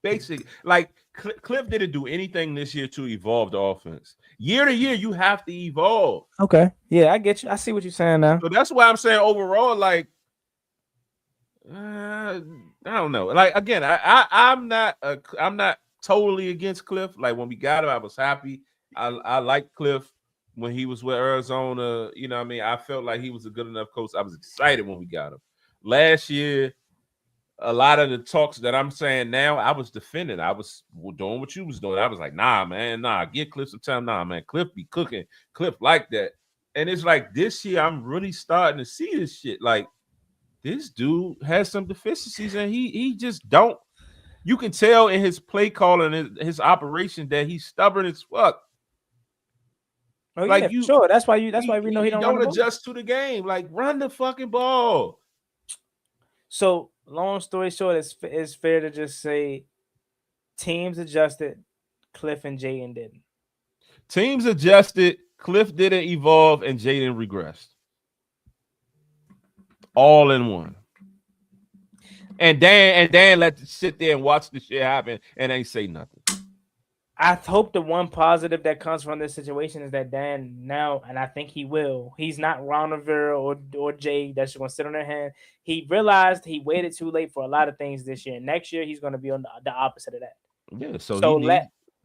basic. Like Kliff didn't do anything this year to evolve the offense. Year to year, you have to evolve. Okay, yeah, I get you. I see what you're saying now. So that's why I'm saying overall, like, I don't know. Like again, I'm not totally against Kliff. Like when we got him, I was happy. I liked Kliff when he was with Arizona. You know what I mean? I felt like he was a good enough coach. I was excited when we got him. Last year, a lot of the talks that I'm saying now, I was defending. I was doing what you was doing. I was like, nah, man, give Kliff some time. Nah, man, Kliff be cooking. Kliff like that. And it's like this year, I'm really starting to see this shit. Like, this dude has some deficiencies, and he just don't. You can tell in his play calling and his operation that he's stubborn as fuck. Oh, like yeah, sure. That's why we know he don't adjust to the game. Like, run the fucking ball. So, long story short, it's fair to just say teams adjusted, Kliff and Jayden didn't. Teams adjusted, Kliff didn't evolve, and Jayden regressed. All in one. And Dan let sit there and watch the shit happen and ain't say nothing. I hope the one positive that comes from this situation is that Dan now, and I think he will, he's not Ron Rivera or Jay that's going to sit on their hand. He realized he waited too late for a lot of things this year. Next year, he's going to be on the opposite of that. Yeah,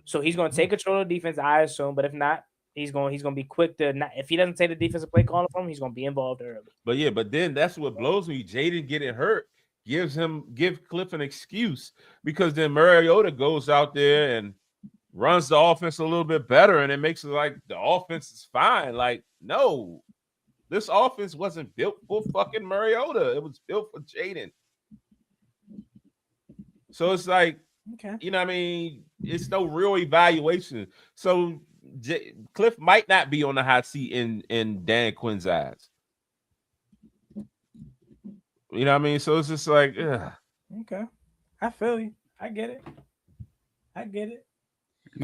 so he's going to take control of the defense, I assume. But if not, he's going to be quick to not. If he doesn't take the defensive play calling from him, he's going to be involved early. But then that's what blows me. Jayden getting hurt give Kliff an excuse because then Mariota goes out there and runs the offense a little bit better, and it makes it like the offense is fine. Like, no, this offense wasn't built for fucking Mariota. It was built for Jayden. So it's like, okay, you know what I mean? It's no real evaluation. So Kliff might not be on the hot seat in Dan Quinn's eyes. You know what I mean? So it's just like, ugh. Okay, I feel you. I get it. I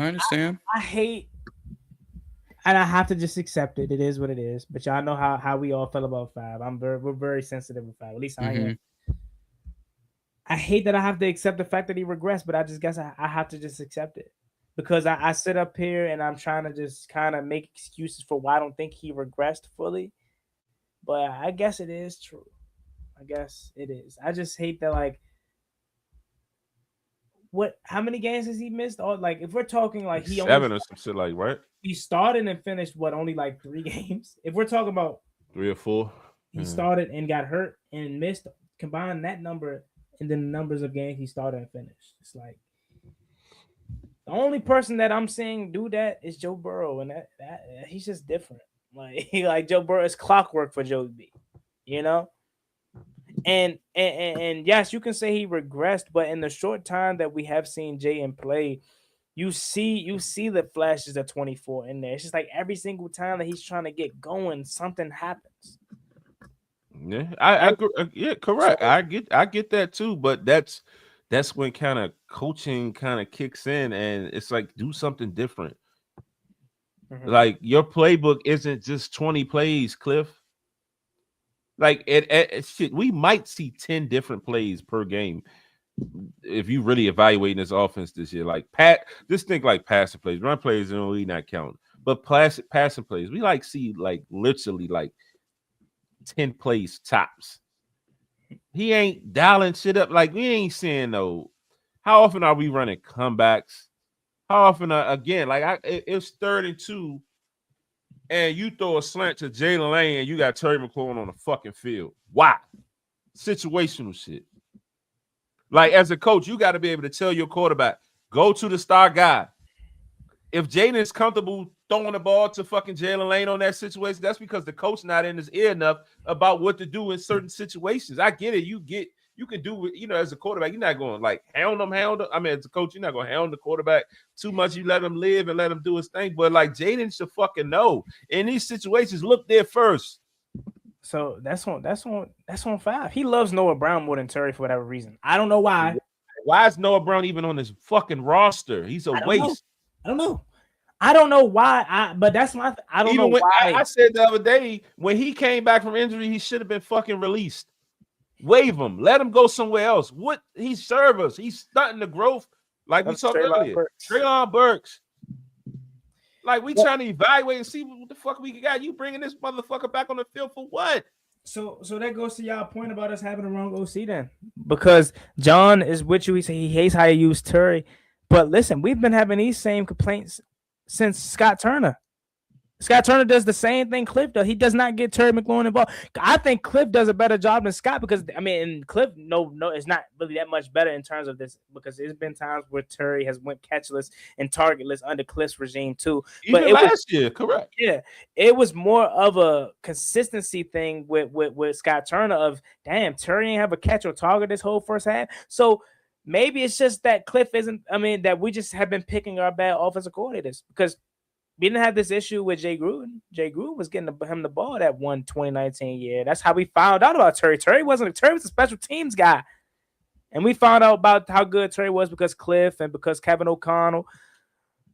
understand. I hate, and I have to just accept it. It is what it is. But y'all know how we all feel about 5. We're very sensitive with 5. At least I am. I hate that I have to accept the fact that he regressed, but I just guess I have to just accept it because I sit up here and I'm trying to just kind of make excuses for why I don't think he regressed fully. But I guess it is true. I guess it is. I just hate that, like, how many games has he missed? Or like, if we're talking like he 7 or some shit, like, right? He started and finished only like 3 games. If we're talking about 3 or 4, he started and got hurt and missed. Combine that number and then the numbers of games he started and finished. It's like the only person that I'm seeing do that is Joe Burrow, and that he's just different. Like Joe Burrow is clockwork for Joe B. you know. And yes, you can say he regressed, but in the short time that we have seen Jayden play, you see the flashes of 24 in there. It's just like every single time that he's trying to get going, something happens. Yeah, I agree. Yeah, correct. So- I get that too, but that's when kind of coaching kind of kicks in, and it's like do something different. Like your playbook isn't just 20 plays, Kliff. Like shit, we might see 10 different plays per game if you really evaluating this offense this year. Like just think like passing plays, run plays, and we not counting, but passing plays, we like see like literally like 10 plays tops. He ain't dialing shit up. Like we ain't seeing no. How often are we running comebacks? How often again? Like it's 3rd and 2. And you throw a slant to Jaylen Lane and you got Terry McLaurin on the fucking field. Why? Situational shit. Like, as a coach, you got to be able to tell your quarterback, go to the star guy. If Jayden is comfortable throwing the ball to fucking Jaylen Lane on that situation, that's because the coach not in his ear enough about what to do in certain situations. I get it. You can do it, as a quarterback, you're not going like hound him. I mean, as a coach, you're not going to hound the quarterback too much. You let him live and let him do his thing. But like Jayden should fucking know in these situations, look there first. So that's on 5. He loves Noah Brown more than Terry for whatever reason. I don't know why. Why is Noah Brown even on his fucking roster? He's a waste. I don't know why. But that's my. I don't know why. I said the other day when he came back from injury, he should have been fucking released. Waive him. Let him go somewhere else. What he serve us? He's stunting the growth, like we talked earlier. Treylon Burks. Like we trying to evaluate and see what the fuck we got. You bringing this motherfucker back on the field for what? So that goes to y'all point about us having the wrong OC then, because John is with you. He hates how you use Terry, but listen, we've been having these same complaints since Scott Turner. Scott Turner does the same thing Kliff does. He does not get Terry McLaurin involved. I think Kliff does a better job than Scott because, I mean, Kliff, no, it's not really that much better in terms of this because there's been times where Terry has went catchless and targetless under Kliff's regime too. Even but last year, correct. Yeah, it was more of a consistency thing with Scott Turner of, damn, Terry ain't have a catch or target this whole first half. So maybe it's just that Kliff isn't, that we just have been picking our bad offensive coordinators because we didn't have this issue with Jay Gruden. Jay Gruden was getting him the ball that 2019 year. That's how we found out about Terry. Terry was a special teams guy. And we found out about how good Terry was because Kliff and because Kevin O'Connell.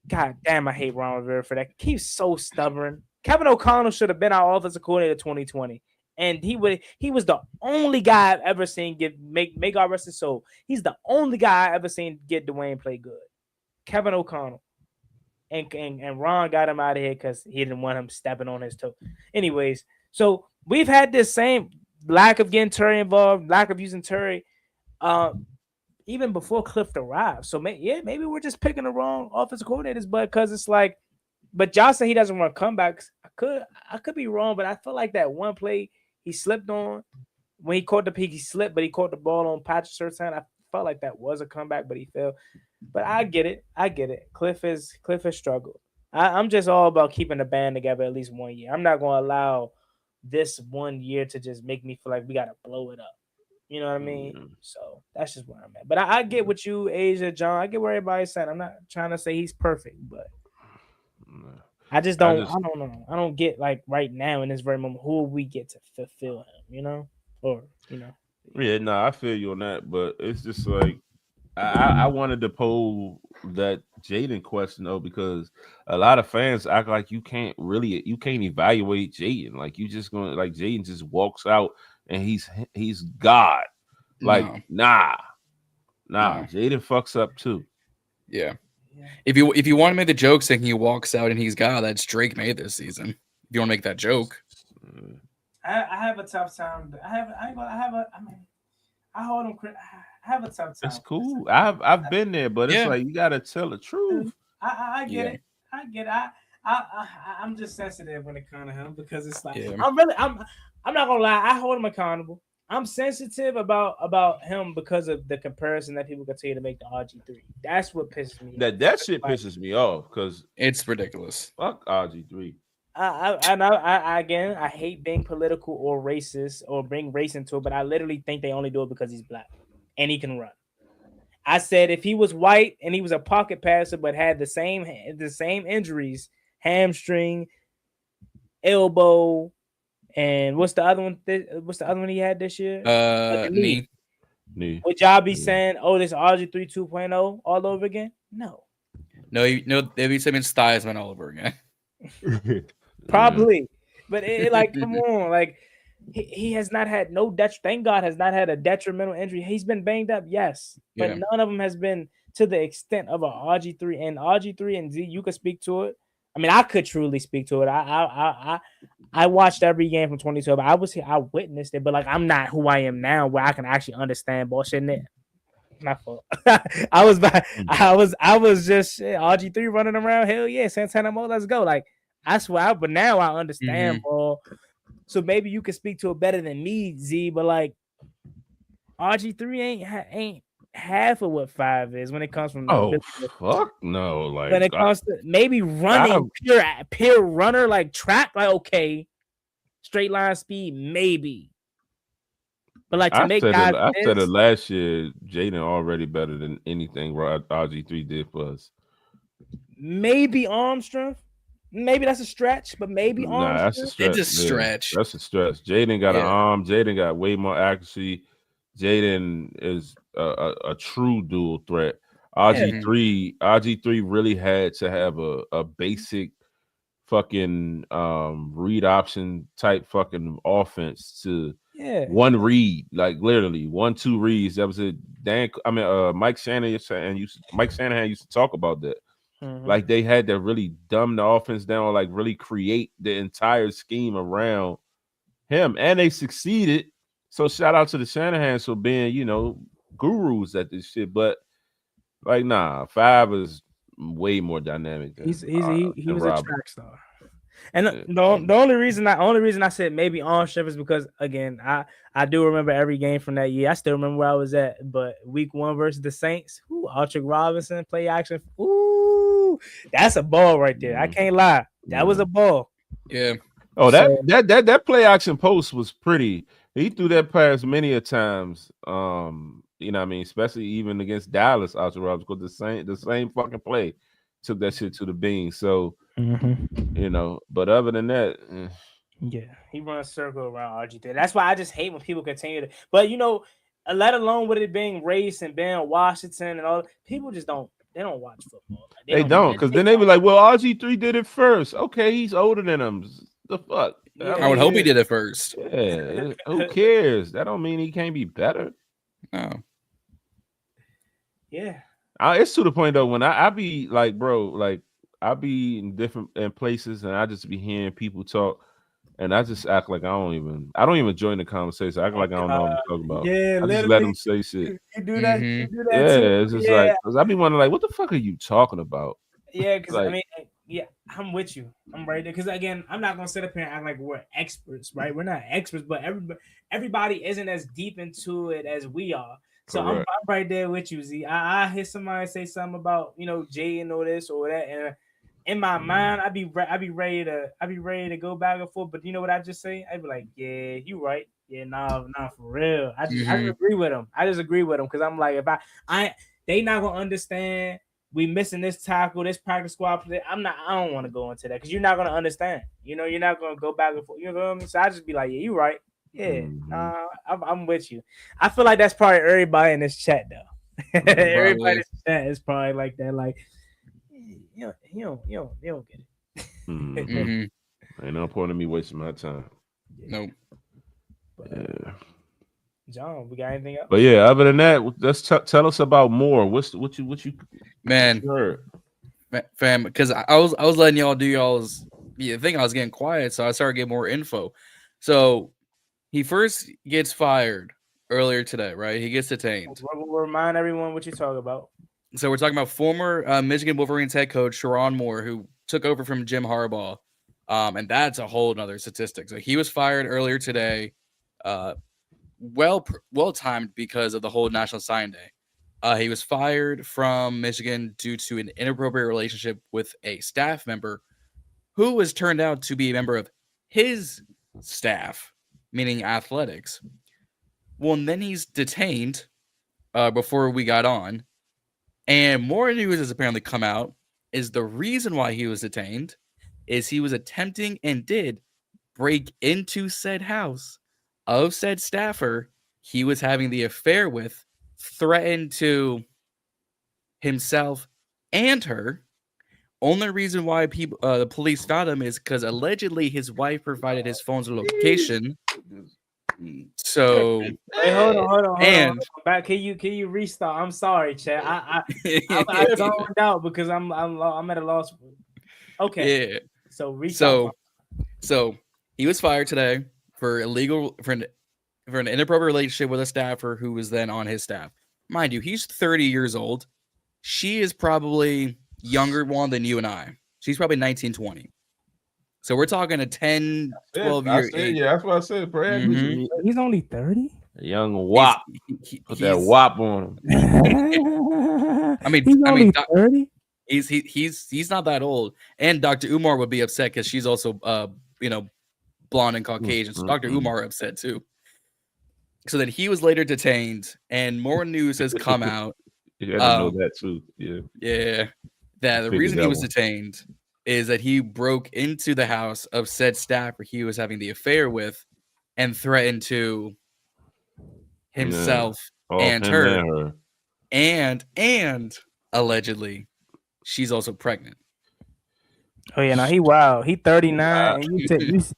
God damn, I hate Ron Rivera for that. He's so stubborn. Kevin O'Connell should have been our offensive coordinator 2020. And he was the only guy I've ever seen make our rest his soul. He's the only guy I ever seen get Dwayne play good. Kevin O'Connell. And Ron got him out of here because he didn't want him stepping on his toe. Anyways, so we've had this same lack of getting Terry involved, lack of using Terry, even before Kliff arrived. So maybe we're just picking the wrong offensive coordinators, but because it's like, but y'all say he doesn't run comebacks. I could be wrong, but I feel like that one play he slipped on when he caught the peak, he slipped, but he caught the ball on Patrick Surtain. I felt like that was a comeback, but he failed. But I get it. Kliff has struggled. I'm just all about keeping the band together at least 1 year. I'm not going to allow this 1 year to just make me feel like we got to blow it up. You know what I mean? Mm-hmm. So that's just where I'm at. But I get what you, Asia, John. I get what everybody's saying. I'm not trying to say he's perfect, but I don't know. I don't get like right now in this very moment who we get to fulfill him, Yeah, no, I feel you on that, but it's just like I wanted to poll that Jayden question though, because a lot of fans act like you can't evaluate Jayden. Like you just going like Jayden just walks out and he's God. Like nah. Jayden fucks up too. Yeah. If you want to make the joke saying he walks out and he's God, that's Drake made this season. If you want to make that joke. I have a tough time. I hold him. I have a tough time. It's cool. I've been there, but it's like you gotta tell the truth. I get it. I get it. I'm just sensitive when it comes to him because it's like I'm not gonna lie. I hold him accountable. I'm sensitive about him because of the comparison that people continue to make to RG3. That's what pisses me off. That shit pisses me off because it's ridiculous. Fuck RG3. Again, I hate being political or racist or bring race into it, but I literally think they only do it because he's black and he can run. I said if he was white and he was a pocket passer but had the same injuries, hamstring, elbow, and what's the other one? What's the other one he had this year? Knee. Would y'all be saying, "Oh, this RG3 2.0 all over again"? No, they'd be saying Stiesman all over again. probably, but like, come on, like he has not had no thank God has not had a detrimental injury. He's been banged up, yes, but none of them has been to the extent of a RG3 and RG3 and Z. You could speak to it. I mean, I could truly speak to it. I watched every game from 2012. I was here. I witnessed it, but like I'm not who I am now, where I can actually understand bullshit. My fault. I was just RG3 running around. Hell yeah, Santana Mo, let's go. Like I swear, but now I understand, bro. So maybe you can speak to it better than me, Z. But like RG3 ain't half of what 5 is when it comes from. Fuck no! Like when it comes to maybe running, pure runner like track, like okay, straight line speed maybe. But like I said it last year, Jayden already better than anything RG3 did for us. Maybe arm strength. Maybe that's a stretch, but maybe arm that's a stretch. It's a stretch. That's a stretch. Jayden got an arm. Jayden got way more accuracy. Jayden is a true dual threat. RG3 really had to have a basic fucking read option type fucking offense to one read, like literally 1-2 reads. That was it. Mike Shanahan used to talk about that. Like they had to really dumb the offense down, like really create the entire scheme around him, and they succeeded. So shout out to the Shanahans for being, gurus at this shit. But like, 5 is way more dynamic. He was a track star. And the only reason I said maybe arm strength is because again I do remember every game from that year. I still remember where I was at. But week 1 versus the Saints, Altrick Robinson play action. Ooh, that's a ball right there. I can't lie. That was a ball. Yeah. Oh, that play action post was pretty. He threw that pass many a times. You know what I mean? Especially even against Dallas, Altrick Robinson, because the same fucking play took that shit to the bean. So. But other than that, he runs a circle around RG3. That's why I just hate when people continue to. But let alone with it being race and being Washington and all, people just don't. They don't watch football. They don't, because then they be like, "Well, RG3 did it first. Okay, he's older than him. The fuck." I would hope he did it first. Yeah, who cares? That don't mean he can't be better. No. Yeah. It's to the point though when I be like, bro, like. I be in different places and I just be hearing people talk and I just act like I don't even join the conversation. I act like I don't know what I'm talking about. Yeah, I just let them say shit. You do that. You do that yeah, too. it's just like, cause I be wondering like, what the fuck are you talking about? Yeah, because like, I'm with you. I'm right there. Because again, I'm not gonna sit up here and act like we're experts, right? We're not experts, but everybody isn't as deep into it as we are. So I'm right there with you, Z. I hear somebody say something about Jayden or this or that, and in my mind, I'd be ready to go back and forth. But you know what I just say? I'd be like, yeah, you right. Yeah, nah, for real. I just agree with him. I just agree with him because I'm like, if they not gonna understand. We missing this tackle, this practice squad play. I don't want to go into that because you're not gonna understand. You're not gonna go back and forth. You know what I mean? So I just be like, yeah, you right. Yeah, I'm with you. I feel like that's probably everybody in this chat though. Everybody in this chat is probably like that. Like, you don't get it. Ain't no point in me wasting my time. Nope. Yeah. John, we got anything else? But yeah, other than that, let's tell us about more. What you man heard, fam? Because I was letting y'all do y'all's. I think I was getting quiet, so I started getting more info. So he first gets fired earlier today, right? He gets detained. We'll remind everyone what you talk about. So we're talking about former Michigan Wolverines head coach Sharon Moore, who took over from Jim Harbaugh, and that's a whole nother statistic. So he was fired earlier today. Well timed because of the whole National Signing Day. He was fired from Michigan due to an inappropriate relationship with a staff member who was turned out to be a member of his staff, meaning athletics. Well, and then he's detained before we got on. And more news has apparently come out is the reason why he was detained is he was attempting and did break into said house of said staffer he was having the affair with, threatened to himself and her. Only reason why people the police found him is because allegedly his wife provided his phone's location. So Hey, hold on. And- Back, can you restart? I'm sorry, Chad. I zoned out because I'm at a loss. Okay. Yeah. So restart. So he was fired today for an inappropriate relationship with a staffer who was then on his staff. Mind you, he's 30 years old. She is probably younger one than you and I. She's probably 19, 20. So we're talking a 10, 12 year age. Yeah, that's what I said. Mhm. He's only 30. A young wop. Put that wop on him. I mean, he's only 30. He's not that old. And Dr. Umar would be upset because she's also blonde and Caucasian. So Dr. Umar upset too. So then he was later detained, and more news has come out. You had to know that too. Yeah. Yeah. That the reason he was detained is that he broke into the house of said staff where he was having the affair with and threatened to himself and her. And allegedly she's also pregnant. Oh yeah, no, he wild. He 39 and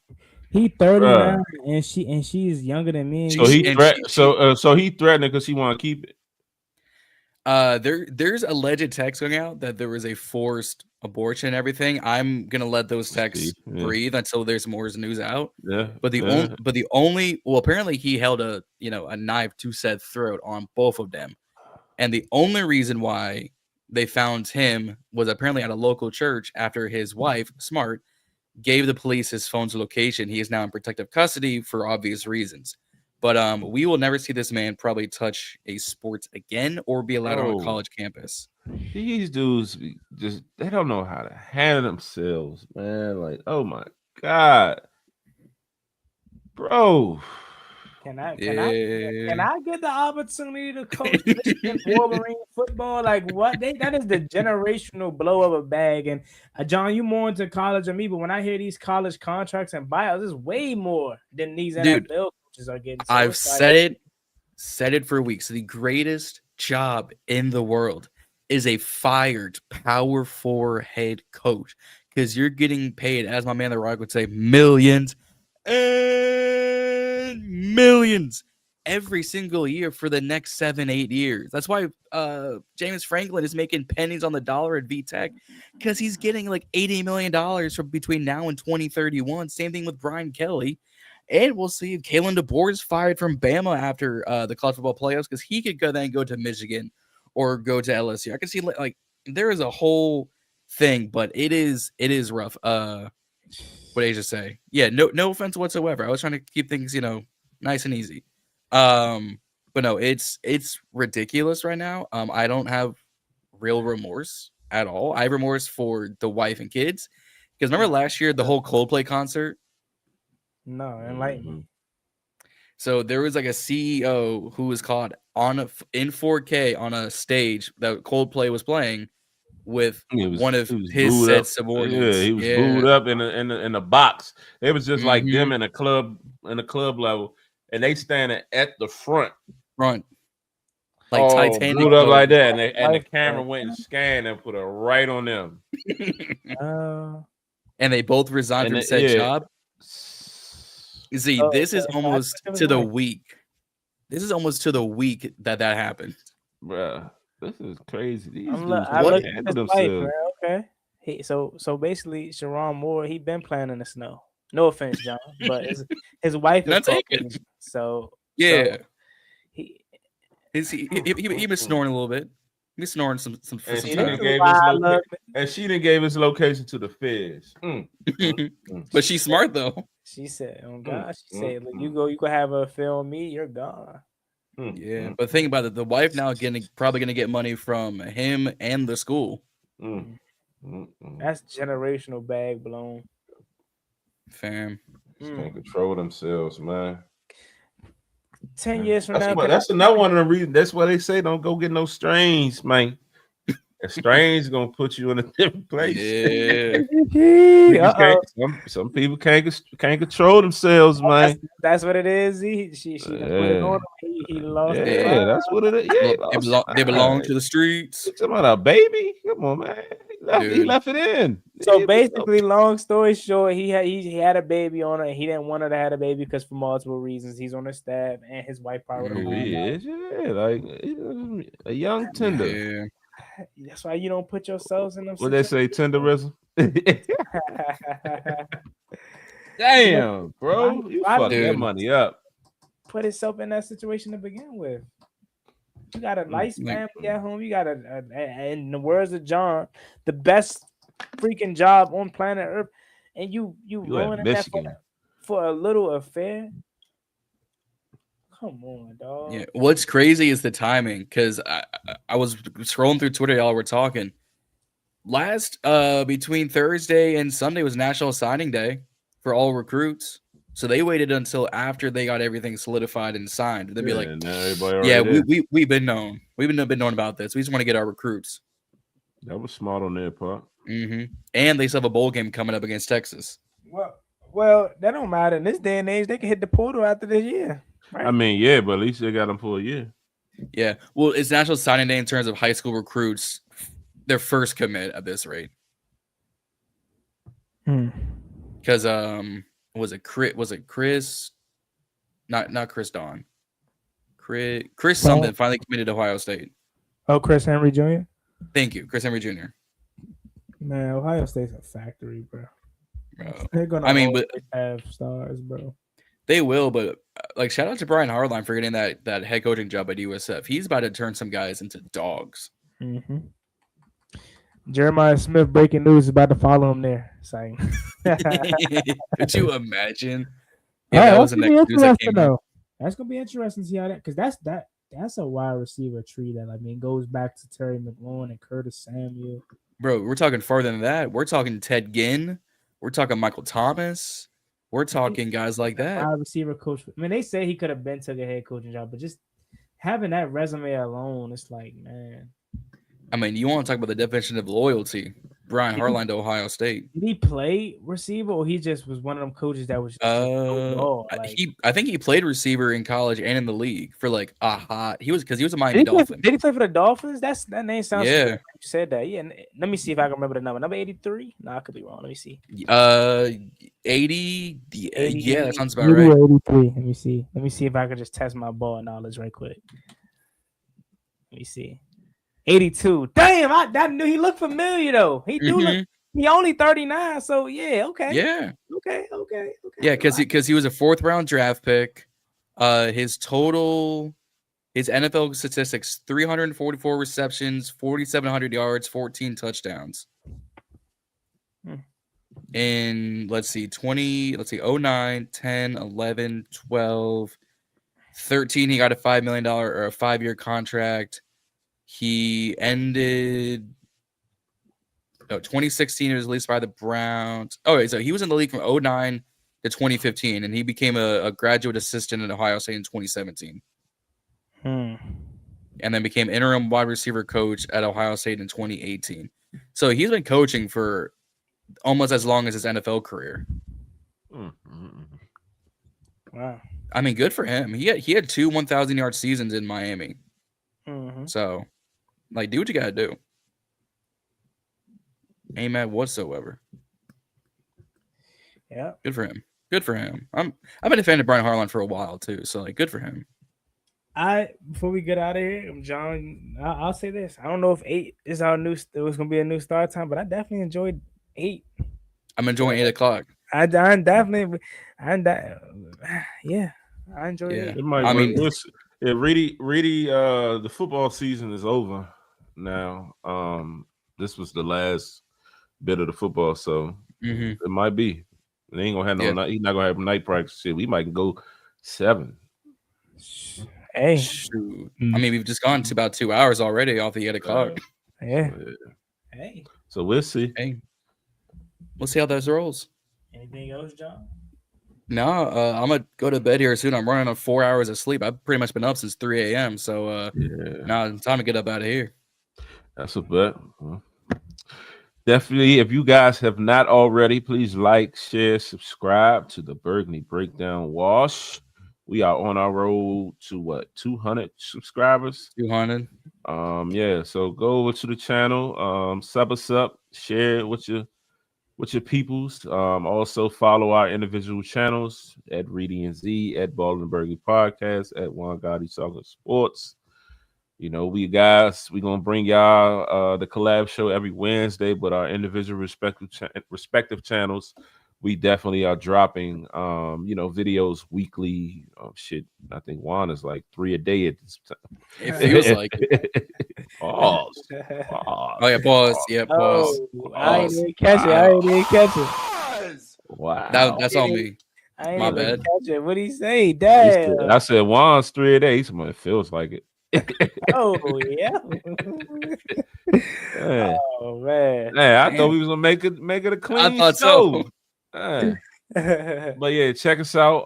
he 39 and she is younger than me. So he threatened because he want to keep it. There's alleged text going out that there was a forced abortion and everything. I'm gonna let those texts breathe until there's more news out. Yeah. But the only apparently he held a knife to said throat on both of them. And the only reason why they found him was apparently at a local church after his wife, Smart, gave the police his phone's location. He is now in protective custody for obvious reasons. But we will never see this man probably touch a sports again or be allowed on a college campus. These dudes they don't know how to handle themselves, man. Like, oh my God. Bro. Can I get the opportunity to coach Wolverine football? Like what? That is the generational blow of a bag. And John, you more into college than me, but when I hear these college contracts and buyouts, it's way more than these NFL coaches are getting. So I've said it for weeks. The greatest job in the world is a fired power 4 head coach because you're getting paid, as my man The Rock would say, millions and millions every single year for the next 7-8 years. That's why James Franklin is making pennies on the dollar at VTech because he's getting like $80 million from between now and 2031. Same thing with Brian Kelly. And we'll see if Kalen DeBoer is fired from Bama after the college football playoffs because he could then go to Michigan or go to LSU. I can see like there is a whole thing, but it is rough. What did I just say? Yeah, no offense whatsoever. I was trying to keep things, nice and easy. But no, it's ridiculous right now. I don't have real remorse at all. I have remorse for the wife and kids because remember last year the whole Coldplay concert. No, enlighten me. So there was like a CEO who was caught in 4K on a stage that Coldplay was playing with one of his said subordinates. Yeah, he was booed up in a box. It was just like them in a club level, and they standing at the front, like Titanic, booed up like that, and the camera went and scanned and put it right on them. And they both resigned from said job. You see, this is almost to the week. This is almost to the week that happened, bruh. This is crazy. These dudes handle themselves. Okay. So basically, Sharon Moore, he been playing in the snow. No offense, John, but his wife is talking. So yeah, he been snoring a little bit. He been snoring some. And she didn't gave his location to the feds. But she's smart though. She said, "Oh God," she said, "You go have a film me, you're gone." Yeah, but think about it. The wife now probably gonna get money from him and the school. That's generational bag blown. Fam. Just can't control themselves, man. 10 years from now, That's another one of the reasons. That's why they say don't go get no strains, man. A strain's gonna put you in a different place. Yeah. Some people can't control themselves, man. That's what it is. She put it on him. He lost. Yeah, that's what it is. Yeah, they belong to the streets. You talking about a baby? Come on, man. He left it in. So basically, long story short, he had a baby on her. And he didn't want her to have a baby because for multiple reasons. He's on the staff, and his wife probably. Who he is? Yeah, like a young tender. Yeah. That's why you don't put yourselves in them. What they say, tenderism? Damn, bro, you fucked that money up. Put himself in that situation to begin with. You got a nice family at home. You got in the words of John, the best freaking job on planet Earth, and you ruining that for a little affair. Come on, dog. Yeah, what's crazy is the timing, because I was scrolling through Twitter, y'all were talking. Between Thursday and Sunday was National Signing Day for all recruits. So they waited until after they got everything solidified and signed. They'd be like, "Yeah, we've been known. We've been known about this. We just want to get our recruits." That was smart on their part. Mm-hmm. And they still have a bowl game coming up against Texas. Well, that don't matter in this day and age. They can hit the portal after this year. Right? I mean, yeah, but at least they got them for a year. Yeah. Well, it's National Signing Day in terms of high school recruits. Their first commit at this rate. Because was it Chris? Not Chris Don. Chris something finally committed to Ohio State. Oh, Chris Henry Jr. Thank you, Chris Henry Jr. Man, Ohio State's a factory, bro. They're gonna have stars, bro. They will, but like shout out to Brian Hartline for getting that head coaching job at USF. He's about to turn some guys into dogs. Mm-hmm. Jeremiah Smith breaking news is about to follow him there. Saying, could you imagine? Yeah, that was the next news that came out. That's gonna be interesting to see how that, because that's a wide receiver tree that goes back to Terry McLaurin and Curtis Samuel. Bro, we're talking farther than that. We're talking Ted Ginn. We're talking Michael Thomas. We're talking guys like that. Wide receiver coach. I mean, they say he could have took a head coaching job, but just having that resume alone, it's like, man. I mean, you want to talk about the definition of loyalty? Brian Hartline to Ohio State. Did he play receiver, or he just was one of them coaches that was? I think he played receiver in college and in the league for like a hot. He was a Miami Dolphin. Did he play for the Dolphins? That name sounds. Yeah, you said that. Yeah. Let me see if I can remember the number. Number 83. No, I could be wrong. Let me see. 80. Yeah, that sounds about right. 83. Let me see. Let me see if I can just test my ball knowledge right quick. Let me see. 82. Damn, I knew he looked familiar though. He do look. He only 39, so yeah, okay. Yeah. Okay. Yeah, because he was a 4th round draft pick. His NFL statistics: 344 receptions, 4,700 yards, 14 touchdowns. In 09, 10, 11, 12, 13, he got a $5 million or a 5-year contract. He ended 2016. He was released by the Browns. Oh, so he was in the league from 09 to 2015, and he became a graduate assistant at Ohio State in 2017. And then became interim wide receiver coach at Ohio State in 2018. So he's been coaching for almost as long as his NFL career. Wow. I mean, good for him. He had 2 1,000-yard seasons in Miami. So, like, do what you gotta do. Ain't mad whatsoever. Yeah. Good for him. I've been a fan of Brian Hartline for a while too, so like, good for him. Before we get out of here, John, I'll say this. I don't know if 8 is it was gonna be a new start time, but I definitely enjoyed 8. I'm enjoying 8 o'clock. I enjoyed it. Reedie, the football season is over now. This was the last bit of the football, so it might be. They ain't gonna have no night. He's not gonna have night practice. Shit, we might go 7. Hey, shoot. I mean, we've just gone to about 2 hours already off the 8 o'clock. Yeah. Hey. So we'll see. Hey, we'll see how this rolls. Anything else, John? No, I'm gonna go to bed here soon. I'm running on 4 hours of sleep. I've pretty much been up since 3 a.m. So now it's time to get up out of here. That's a bet. Definitely, if you guys have not already, please like, share, subscribe to the Burgundy Breakdown Wash. We are on our road to 200 subscribers. 200. Yeah. So go over to the channel, sub us up, share it with your peoples. Also follow our individual channels at Reedie and Z, at Ballin Burgundy Podcast, at Jon Gotti Talking Sports. You know, we gonna bring y'all the collab show every Wednesday, but our individual respective channels, we definitely are dropping videos weekly. Shit, I think Juan is like 3 a day at this time. It feels like it. Pause. Oh yeah, pause. Yeah, pause. I ain't even catch it. Wow. That's on me. I ain't My even bad. catch it. What'd he say? Damn. I said Juan's 3 a day. He said, it feels like it. Oh yeah. Man. Oh man. I thought we was gonna make it a clean I thought show. so. But yeah, check us out.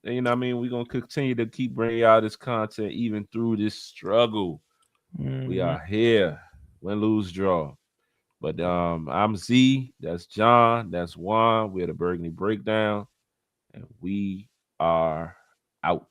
You know what I mean, we're gonna continue to keep bringing y'all this content even through this struggle. We are here. Win, lose, draw. But I'm Z, that's John, that's Juan. We're the Burgundy Breakdown, and we are out.